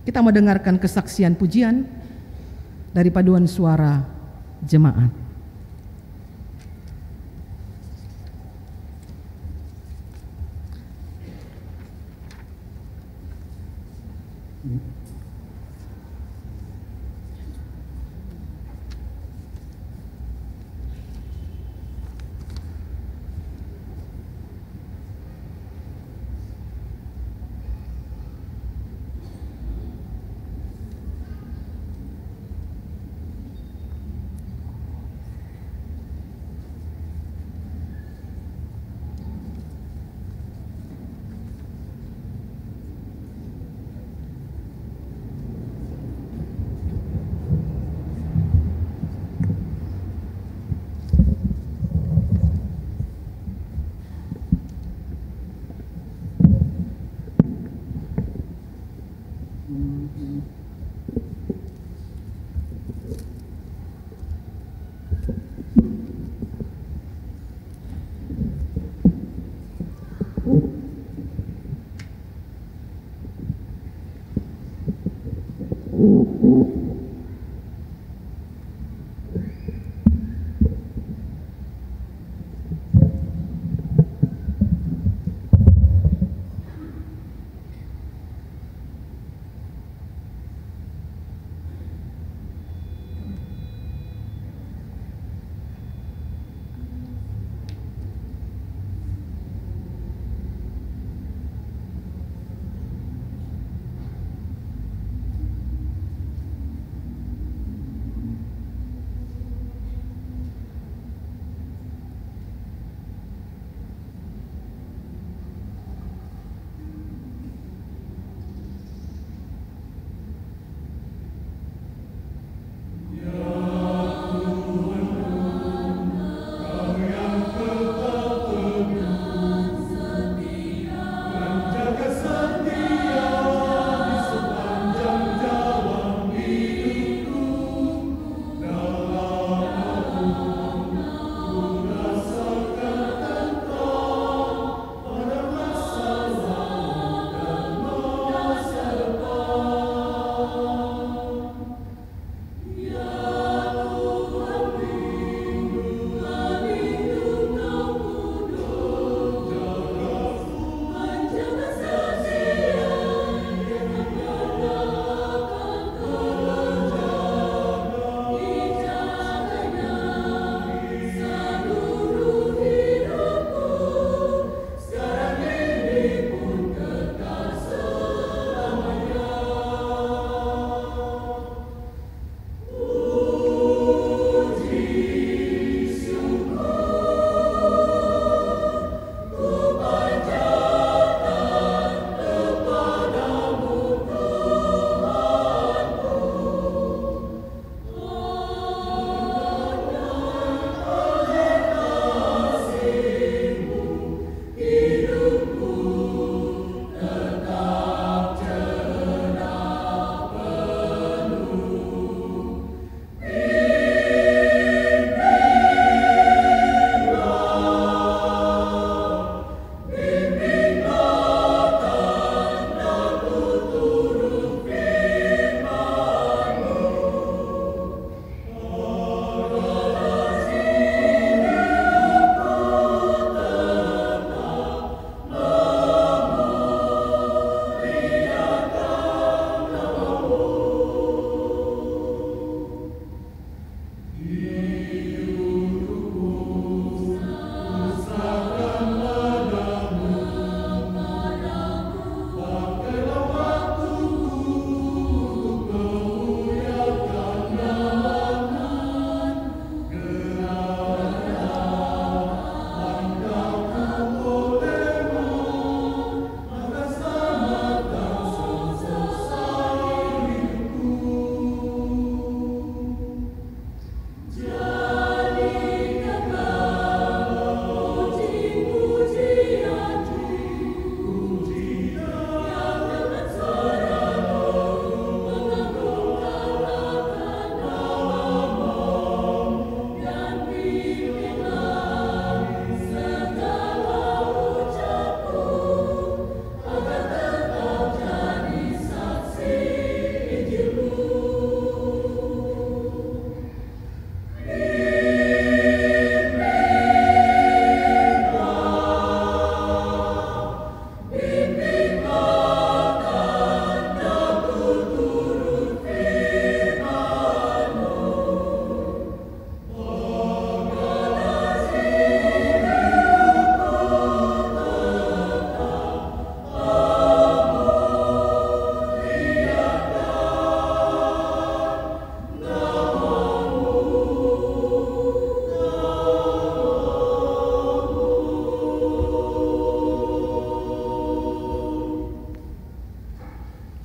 E: Kita mendengarkan kesaksian pujian dari paduan suara jemaat.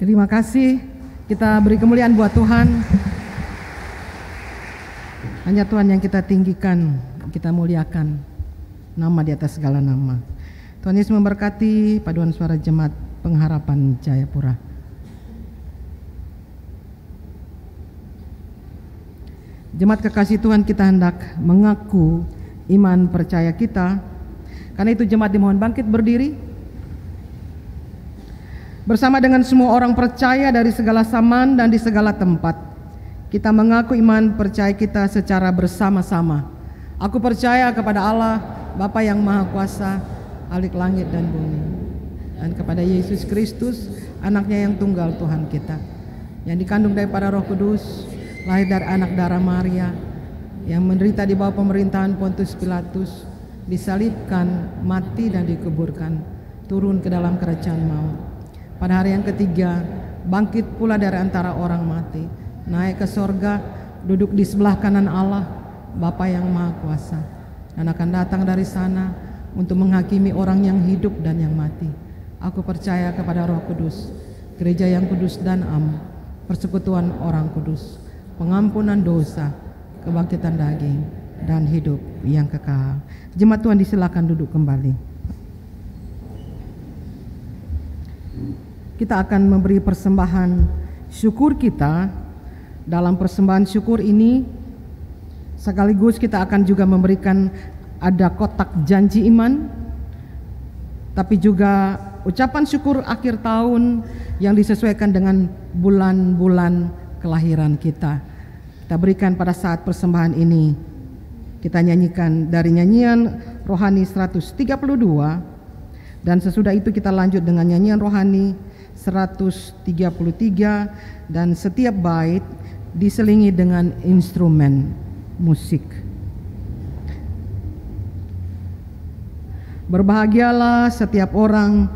E: Terima kasih. Kita beri kemuliaan buat Tuhan. Hanya Tuhan yang kita tinggikan, kita muliakan. Nama di atas segala nama. Tuhan Yesus memberkati paduan suara jemaat Pengharapan Jayapura. Jemaat kekasih Tuhan, kita hendak mengaku iman percaya kita. Karena itu jemaat dimohon bangkit berdiri. Bersama dengan semua orang percaya dari segala zaman dan di segala tempat, kita mengaku iman percaya kita secara bersama-sama. Aku percaya kepada Allah, Bapa yang Maha Kuasa, Khalik langit dan bumi, dan kepada Yesus Kristus, anaknya yang tunggal Tuhan kita, yang dikandung daripada Roh Kudus, lahir dari anak darah Maria, yang menderita di bawah pemerintahan Pontius Pilatus, disalibkan, mati dan dikuburkan, turun ke dalam kerajaan maut. Pada hari yang ketiga, bangkit pula dari antara orang mati, naik ke sorga, duduk di sebelah kanan Allah, Bapa yang Maha Kuasa, dan akan datang dari sana untuk menghakimi orang yang hidup dan yang mati. Aku percaya kepada Roh Kudus, gereja yang kudus dan am, persekutuan orang kudus, pengampunan dosa, kebangkitan daging, dan hidup yang kekal. Jemaat Tuhan disilakan duduk kembali. Kita akan memberi persembahan syukur kita. Dalam persembahan syukur ini sekaligus kita akan juga memberikan ada kotak janji iman, tapi juga ucapan syukur akhir tahun yang disesuaikan dengan bulan-bulan kelahiran kita. Kita berikan pada saat persembahan ini. Kita nyanyikan dari nyanyian rohani 132, dan sesudah itu kita lanjut dengan nyanyian rohani 133, dan setiap bait diselingi dengan instrumen musik. Berbahagialah setiap orang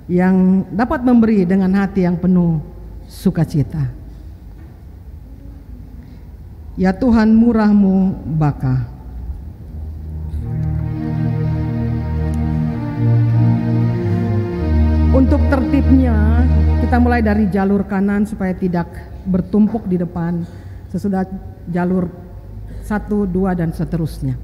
E: yang dapat memberi dengan hati yang penuh sukacita. Ya Tuhan, murah-Mu baka. Untuk tertibnya, kita mulai dari jalur kanan supaya tidak bertumpuk di depan. Sesudah jalur 1, 2 dan seterusnya.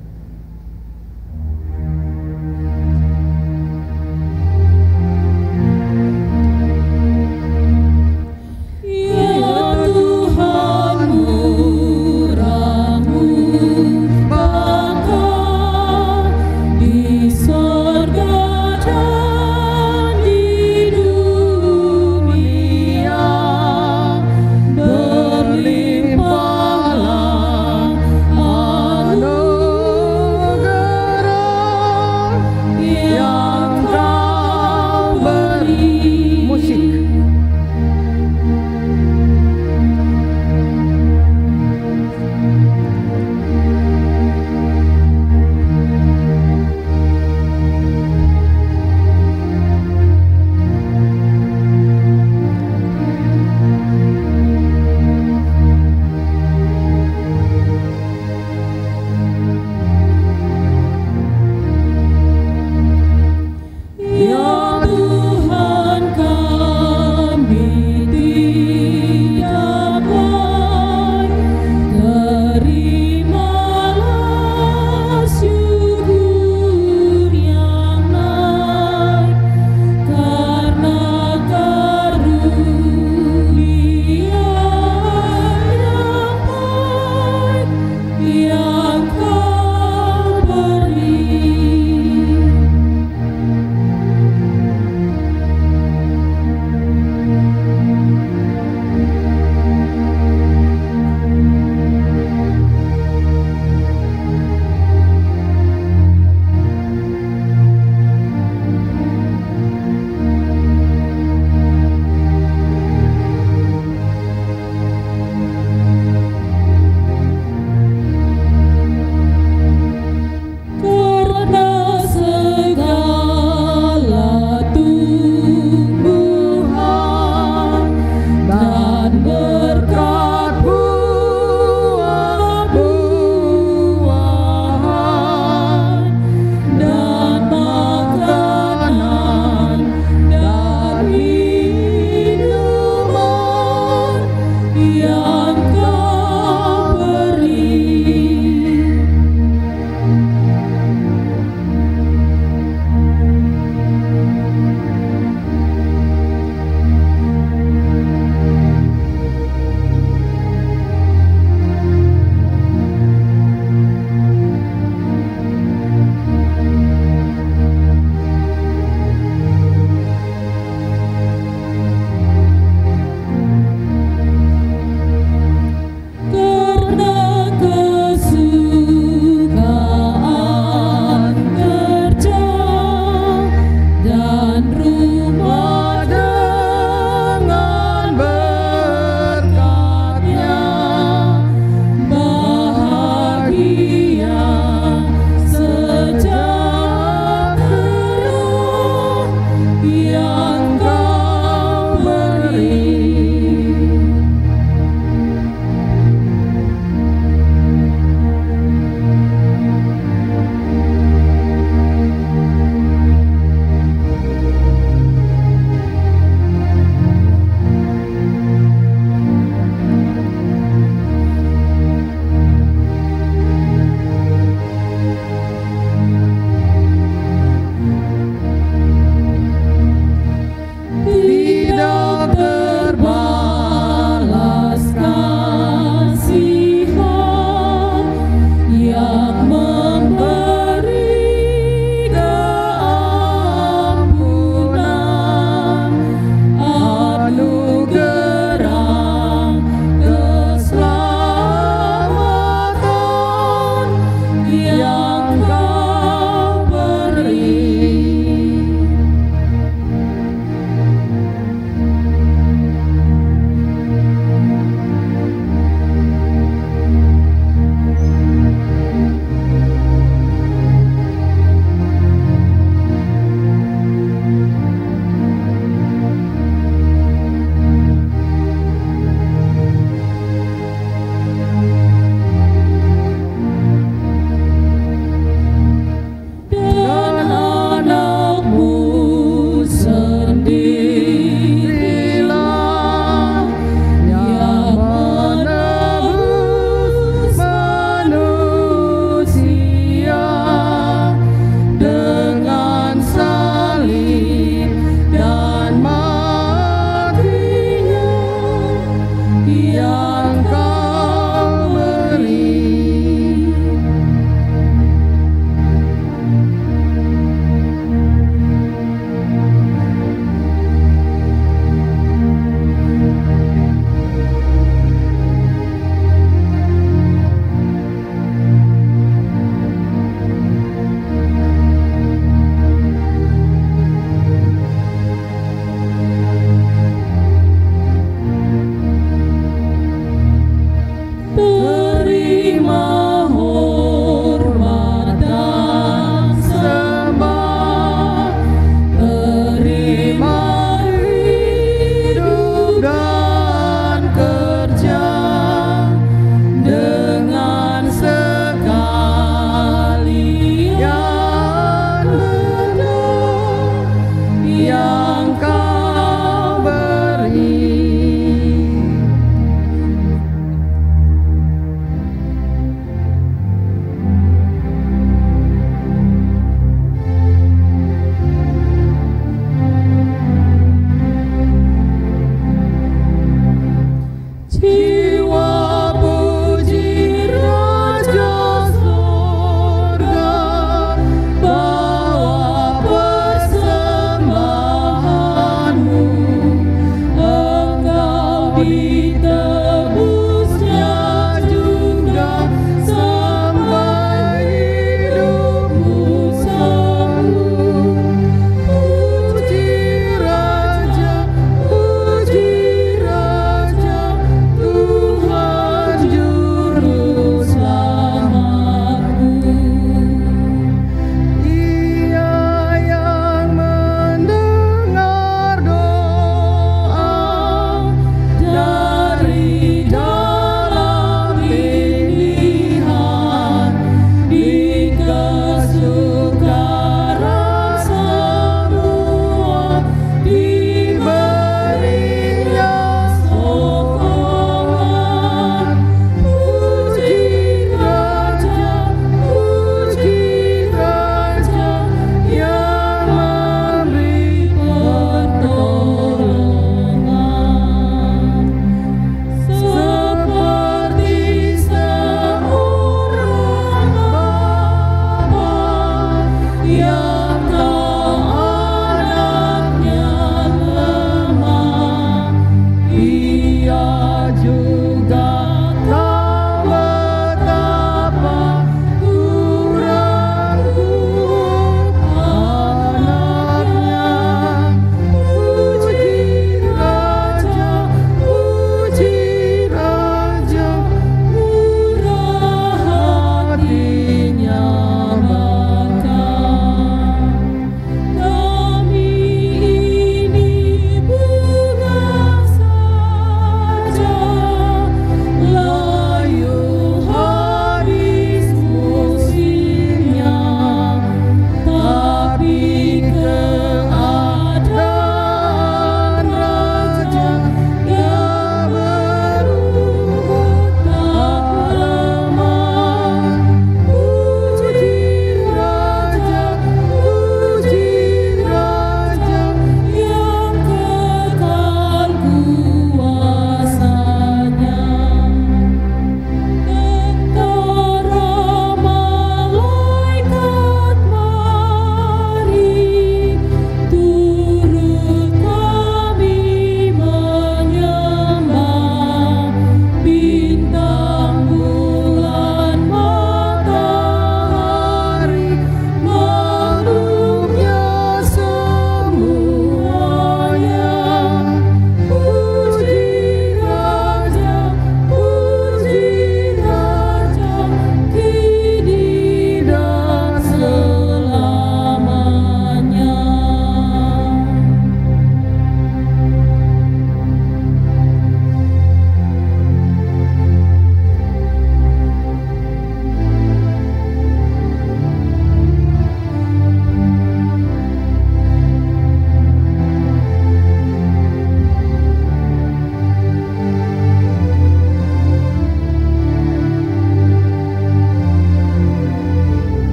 F: Berlimpahlah anugerah.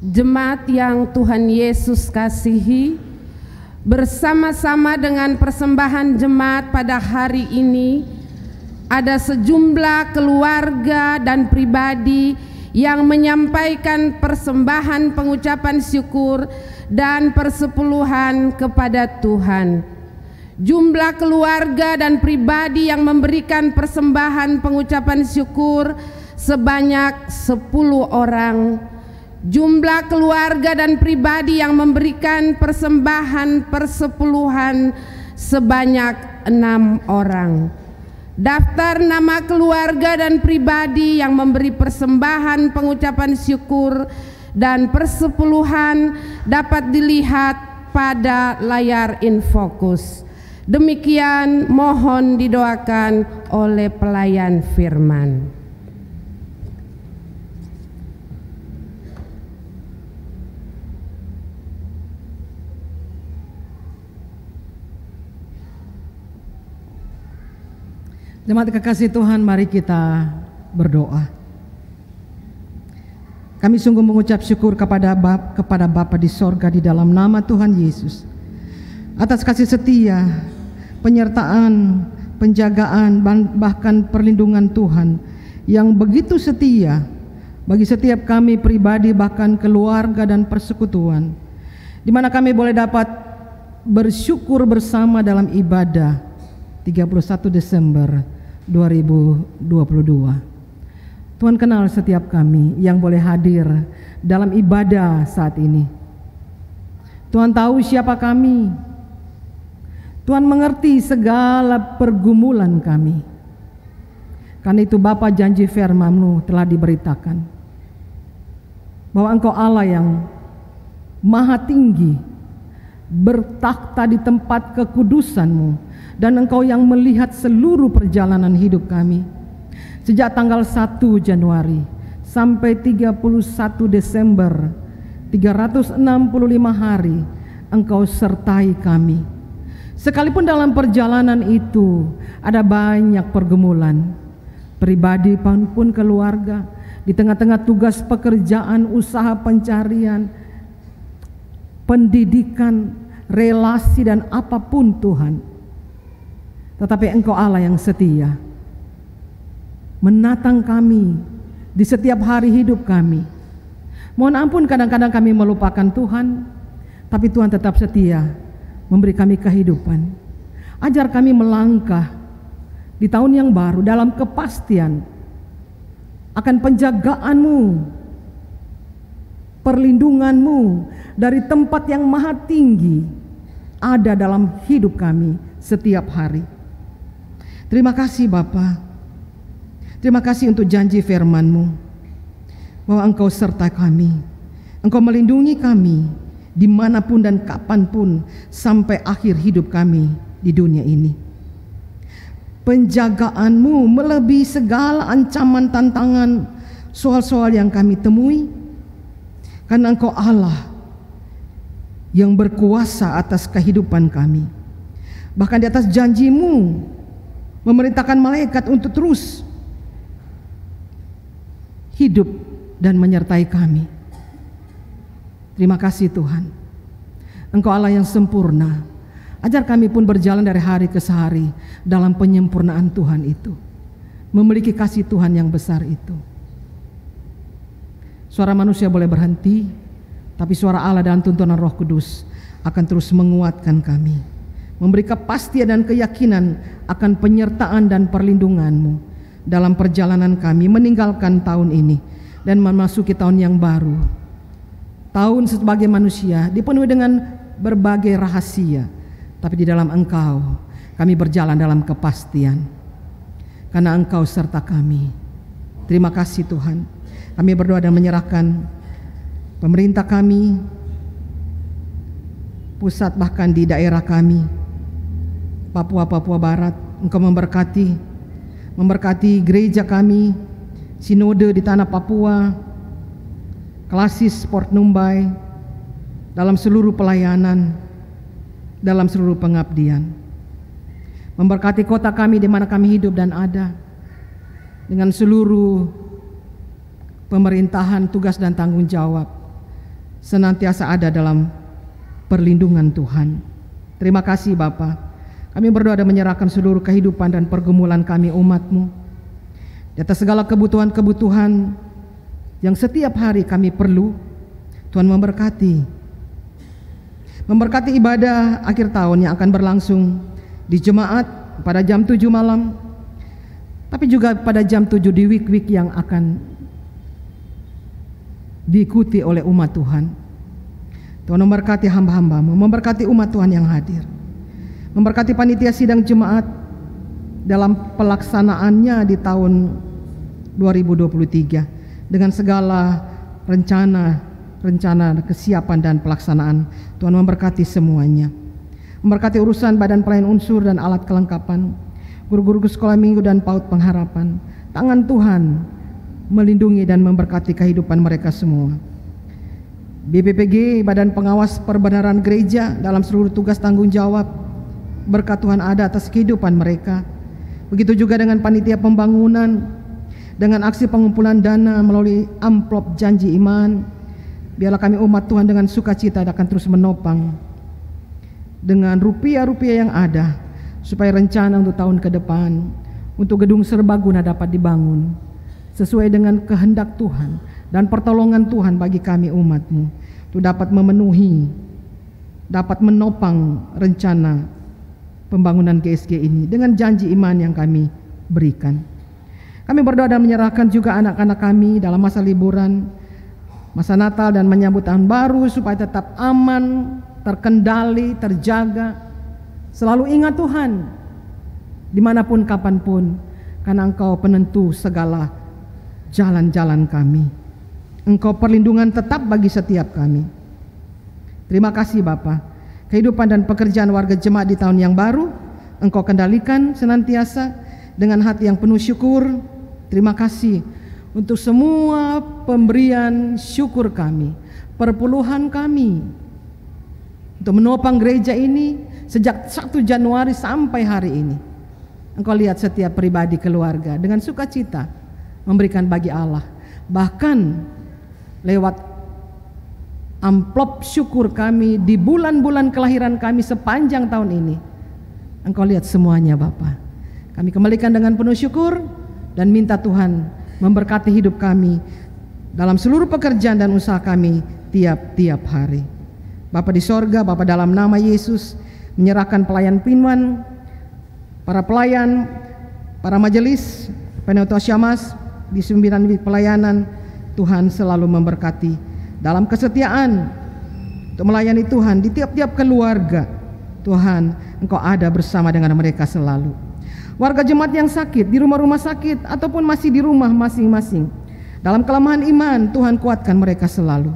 F: Jemaat yang Tuhan Yesus kasihi, bersama-sama dengan persembahan jemaat pada hari ini, ada sejumlah keluarga dan pribadi yang menyampaikan persembahan pengucapan syukur dan persepuluhan kepada Tuhan. Jumlah keluarga dan pribadi yang memberikan persembahan pengucapan syukur sebanyak 10 orang. Jumlah keluarga dan pribadi yang memberikan persembahan persepuluhan sebanyak 6 orang. Daftar nama keluarga dan pribadi yang memberi persembahan pengucapan syukur dan persepuluhan dapat dilihat pada layar Infocus. Demikian mohon didoakan oleh pelayan firman.
E: Jemaat kekasih Tuhan, mari kita berdoa. Kami sungguh mengucap syukur kepada Bapa di sorga di dalam nama Tuhan Yesus atas kasih setia, penyertaan, penjagaan, bahkan perlindungan Tuhan yang begitu setia bagi setiap kami pribadi, bahkan keluarga dan persekutuan, di mana kami boleh dapat bersyukur bersama dalam ibadah 31 Desember 2022. Tuhan kenal setiap kami yang boleh hadir dalam ibadah saat ini. Tuhan tahu siapa kami. Tuhan mengerti segala pergumulan kami. Karena itu Bapa, janji firman-Mu telah diberitakan bahwa Engkau Allah yang maha tinggi, bertakhta di tempat kekudusan-Mu, dan Engkau yang melihat seluruh perjalanan hidup kami sejak tanggal 1 Januari sampai 31 Desember, 365 hari Engkau sertai kami. Sekalipun dalam perjalanan itu ada banyak pergumulan, pribadi maupun keluarga, di tengah-tengah tugas pekerjaan, usaha pencarian, pendidikan, relasi dan apapun Tuhan. Tetapi Engkau Allah yang setia, menatang kami di setiap hari hidup kami. Mohon ampun kadang-kadang kami melupakan Tuhan, tapi Tuhan tetap setia memberi kami kehidupan. Ajar kami melangkah di tahun yang baru dalam kepastian akan penjagaan-Mu, perlindungan-Mu dari tempat yang maha tinggi ada dalam hidup kami setiap hari. Terima kasih Bapa. Terima kasih untuk janji firman-Mu bahwa Engkau serta kami. Engkau melindungi kami dimanapun dan kapanpun sampai akhir hidup kami di dunia ini. Penjagaan-Mu melebihi segala ancaman, tantangan, soal-soal yang kami temui. Karena Engkau Allah yang berkuasa atas kehidupan kami. Bahkan di atas janji-Mu memerintahkan malaikat untuk terus hidup dan menyertai kami. Terima kasih Tuhan. Engkau Allah yang sempurna. Ajar kami pun berjalan dari hari ke hari dalam penyempurnaan Tuhan itu, memiliki kasih Tuhan yang besar itu. Suara manusia boleh berhenti, tapi suara Allah dan tuntunan Roh Kudus akan terus menguatkan kami, memberi kepastian dan keyakinan akan penyertaan dan perlindungan-Mu dalam perjalanan kami meninggalkan tahun ini dan memasuki tahun yang baru. Tahun sebagai manusia dipenuhi dengan berbagai rahasia, tapi di dalam Engkau kami berjalan dalam kepastian, karena Engkau serta kami. Terima kasih Tuhan. Kami berdoa dan menyerahkan pemerintah kami, pusat bahkan di daerah kami, Papua Barat. Engkau memberkati gereja kami, sinode di tanah Papua, Klasis Port Numbai, dalam seluruh pelayanan, dalam seluruh pengabdian. Memberkati kota kami di mana kami hidup dan ada, dengan seluruh pemerintahan, tugas dan tanggung jawab, senantiasa ada dalam perlindungan Tuhan. Terima kasih Bapa. Kami berdoa dan menyerahkan seluruh kehidupan dan pergumulan kami umat-Mu di atas segala kebutuhan-kebutuhan yang setiap hari kami perlu. Tuhan memberkati ibadah akhir tahun yang akan berlangsung di jemaat pada jam 7 malam, tapi juga pada jam 7 di week-week yang akan diikuti oleh umat Tuhan. Tuhan memberkati hamba-hamba-Mu, memberkati umat Tuhan yang hadir, memberkati panitia sidang jemaat dalam pelaksanaannya di tahun 2023 dengan segala rencana kesiapan dan pelaksanaan. Tuhan memberkati semuanya, memberkati urusan badan pelayan unsur dan alat kelengkapan, guru-guru sekolah minggu dan PAUD pengharapan. Tangan Tuhan melindungi dan memberkati kehidupan mereka semua. BPPG, Badan Pengawas Perbenaran Gereja, dalam seluruh tugas tanggung jawab, berkat Tuhan ada atas kehidupan mereka. Begitu juga dengan panitia pembangunan, dengan aksi pengumpulan dana melalui amplop janji iman. Biarlah kami umat Tuhan dengan sukacita akan terus menopang dengan rupiah-rupiah yang ada, supaya rencana untuk tahun ke depan, untuk gedung serbaguna dapat dibangun sesuai dengan kehendak Tuhan dan pertolongan Tuhan bagi kami umat-Mu, untuk dapat memenuhi, dapat menopang rencana pembangunan GSG ini dengan janji iman yang kami berikan. Kami berdoa dan menyerahkan juga anak-anak kami dalam masa liburan, masa Natal dan menyambut tahun baru, supaya tetap aman, terkendali, terjaga. Selalu ingat Tuhan dimanapun kapanpun, karena Engkau penentu segala jalan-jalan kami. Engkau perlindungan tetap bagi setiap kami. Terima kasih Bapa. Kehidupan dan pekerjaan warga jemaat di tahun yang baru Engkau kendalikan senantiasa dengan hati yang penuh syukur. Terima kasih untuk semua pemberian syukur kami, perpuluhan kami untuk menopang gereja ini sejak 1 Januari sampai hari ini. Engkau lihat setiap pribadi keluarga dengan sukacita memberikan bagi Allah, bahkan lewat amplop syukur kami di bulan-bulan kelahiran kami sepanjang tahun ini. Engkau lihat semuanya Bapa. Kami kembalikan dengan penuh syukur dan minta Tuhan memberkati hidup kami dalam seluruh pekerjaan dan usaha kami tiap-tiap hari. Bapa di sorga, Bapa dalam nama Yesus menyerahkan pelayan firman, para pelayan, para majelis, Penetua Syamas di 9 pelayanan. Tuhan selalu memberkati dalam kesetiaan untuk melayani Tuhan di tiap-tiap keluarga. Tuhan, Engkau ada bersama dengan mereka selalu. Warga jemaat yang sakit di rumah-rumah sakit ataupun masih di rumah masing-masing, dalam kelemahan iman, Tuhan kuatkan mereka selalu.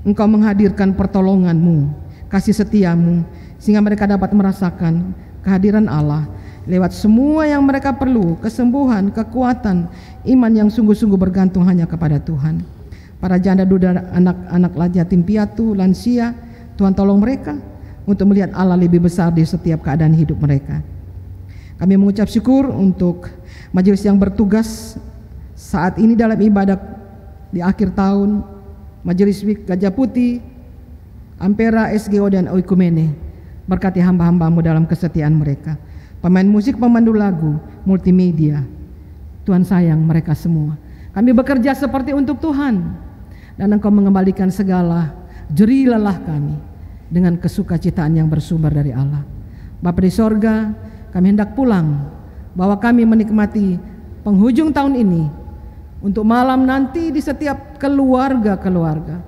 E: Engkau menghadirkan pertolongan-Mu, kasih setia-Mu, sehingga mereka dapat merasakan kehadiran Allah lewat semua yang mereka perlu, kesembuhan, kekuatan, iman yang sungguh-sungguh bergantung hanya kepada Tuhan. Para janda duda, anak-anak yatim piatu, lansia, Tuhan tolong mereka untuk melihat Allah lebih besar di setiap keadaan hidup mereka. Kami mengucap syukur untuk majelis yang bertugas saat ini dalam ibadah di akhir tahun, Majelis Week Gajah Putih, Ampera, SGO dan Oikumene. Berkati hamba-hamba-Mu dalam kesetiaan mereka. Pemain musik, pemandu lagu, multimedia, Tuhan sayang mereka semua. Kami bekerja seperti untuk Tuhan, dan Engkau mengembalikan segala jerih lelah kami dengan kesukacitaan yang bersumber dari Allah. Bapa di sorga, kami hendak pulang, bahwa kami menikmati penghujung tahun ini untuk malam nanti di setiap keluarga-keluarga.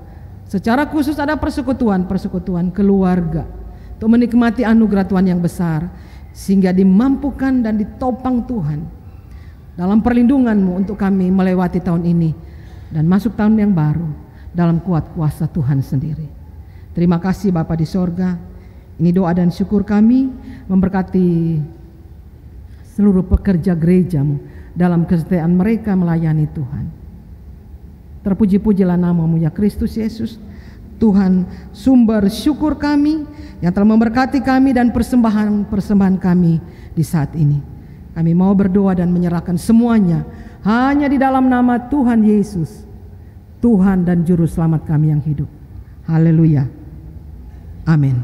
E: Secara khusus ada persekutuan keluarga untuk menikmati anugerah Tuhan yang besar, sehingga dimampukan dan ditopang Tuhan dalam perlindungan-Mu untuk kami melewati tahun ini dan masuk tahun yang baru dalam kuat kuasa Tuhan sendiri. Terima kasih Bapa di sorga. Ini doa dan syukur kami, memberkati seluruh pekerja gereja-Mu dalam kesetiaan mereka melayani Tuhan. Terpuji-pujilah nama-Mu ya Kristus Yesus, Tuhan sumber syukur kami yang telah memberkati kami dan persembahan kami di saat ini. Kami mau berdoa dan menyerahkan semuanya hanya di dalam nama Tuhan Yesus, Tuhan dan Juru Selamat kami yang hidup. Haleluya. Amin.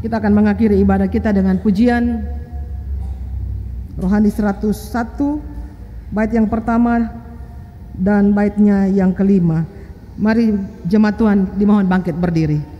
E: Kita akan mengakhiri ibadah kita dengan pujian Rohani 101, bait yang pertama dan baitnya yang kelima. Mari jemaat Tuhan dimohon bangkit berdiri.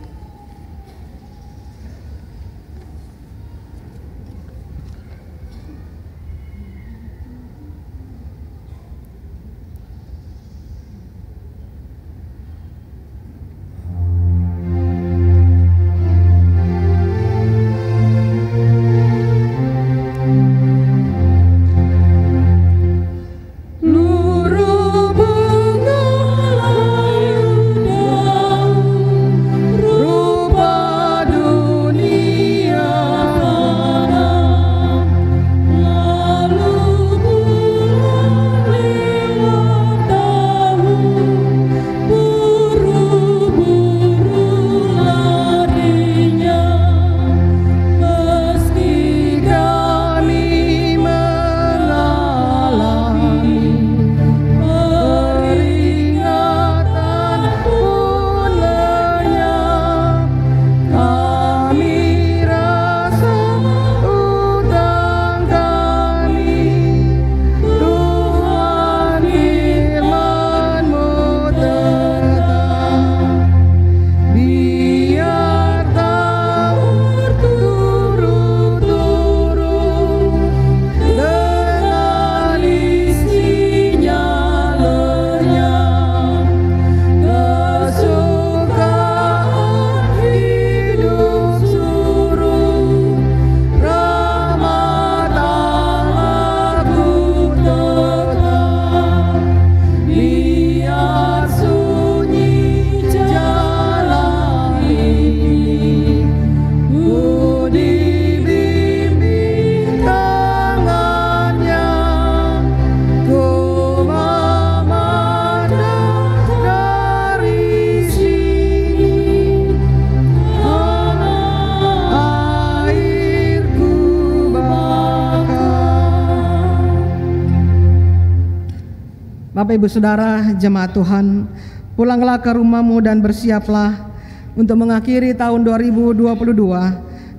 E: Bapak Ibu Saudara jemaat Tuhan, pulanglah ke rumahmu dan bersiaplah untuk mengakhiri tahun 2022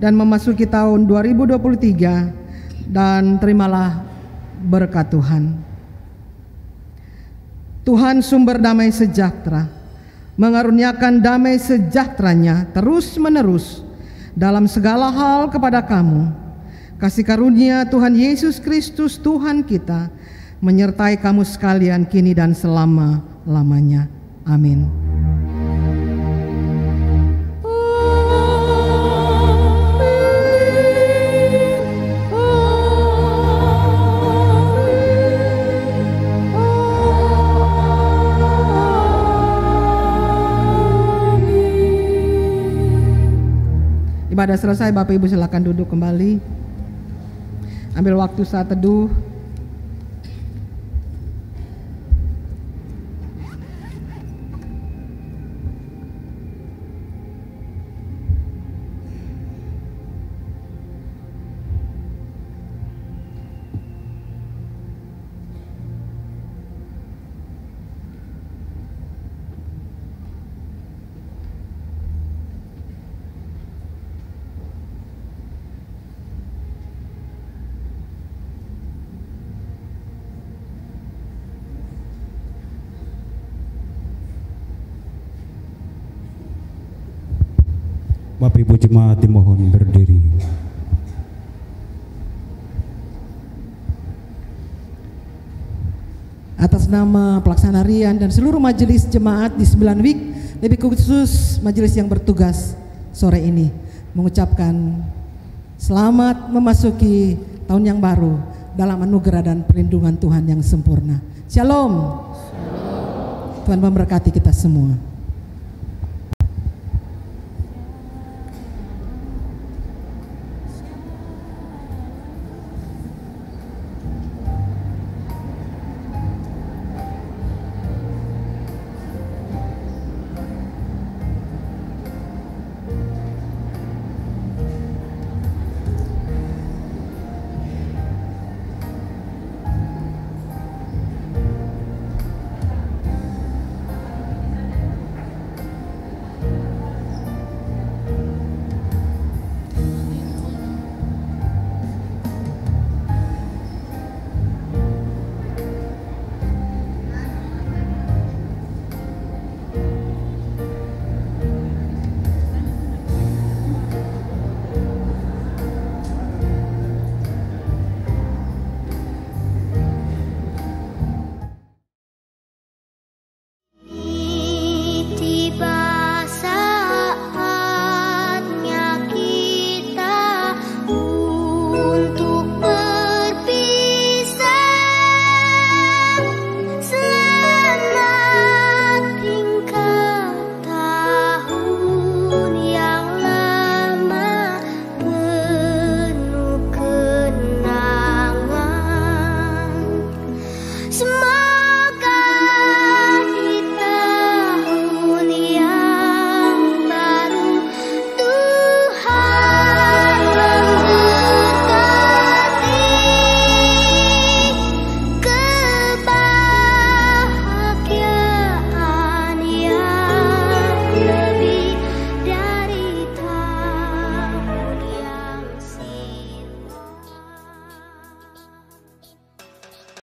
E: dan memasuki tahun 2023, dan terimalah berkat Tuhan. Tuhan sumber damai sejahtera mengaruniakan damai sejahteranya terus menerus dalam segala hal kepada kamu. Kasih karunia Tuhan Yesus Kristus Tuhan kita menyertai kamu sekalian kini dan selama-lamanya. Amin. Ibadah selesai, Bapak Ibu silakan duduk kembali. Ambil waktu saat teduh.
G: Bapak Ibu jemaat dimohon berdiri.
E: Atas nama pelaksana harian dan seluruh majelis jemaat di 9 week, lebih khusus majelis yang bertugas sore ini, mengucapkan selamat memasuki tahun yang baru dalam anugerah dan perlindungan Tuhan yang sempurna. Shalom. Tuhan memberkati kita semua.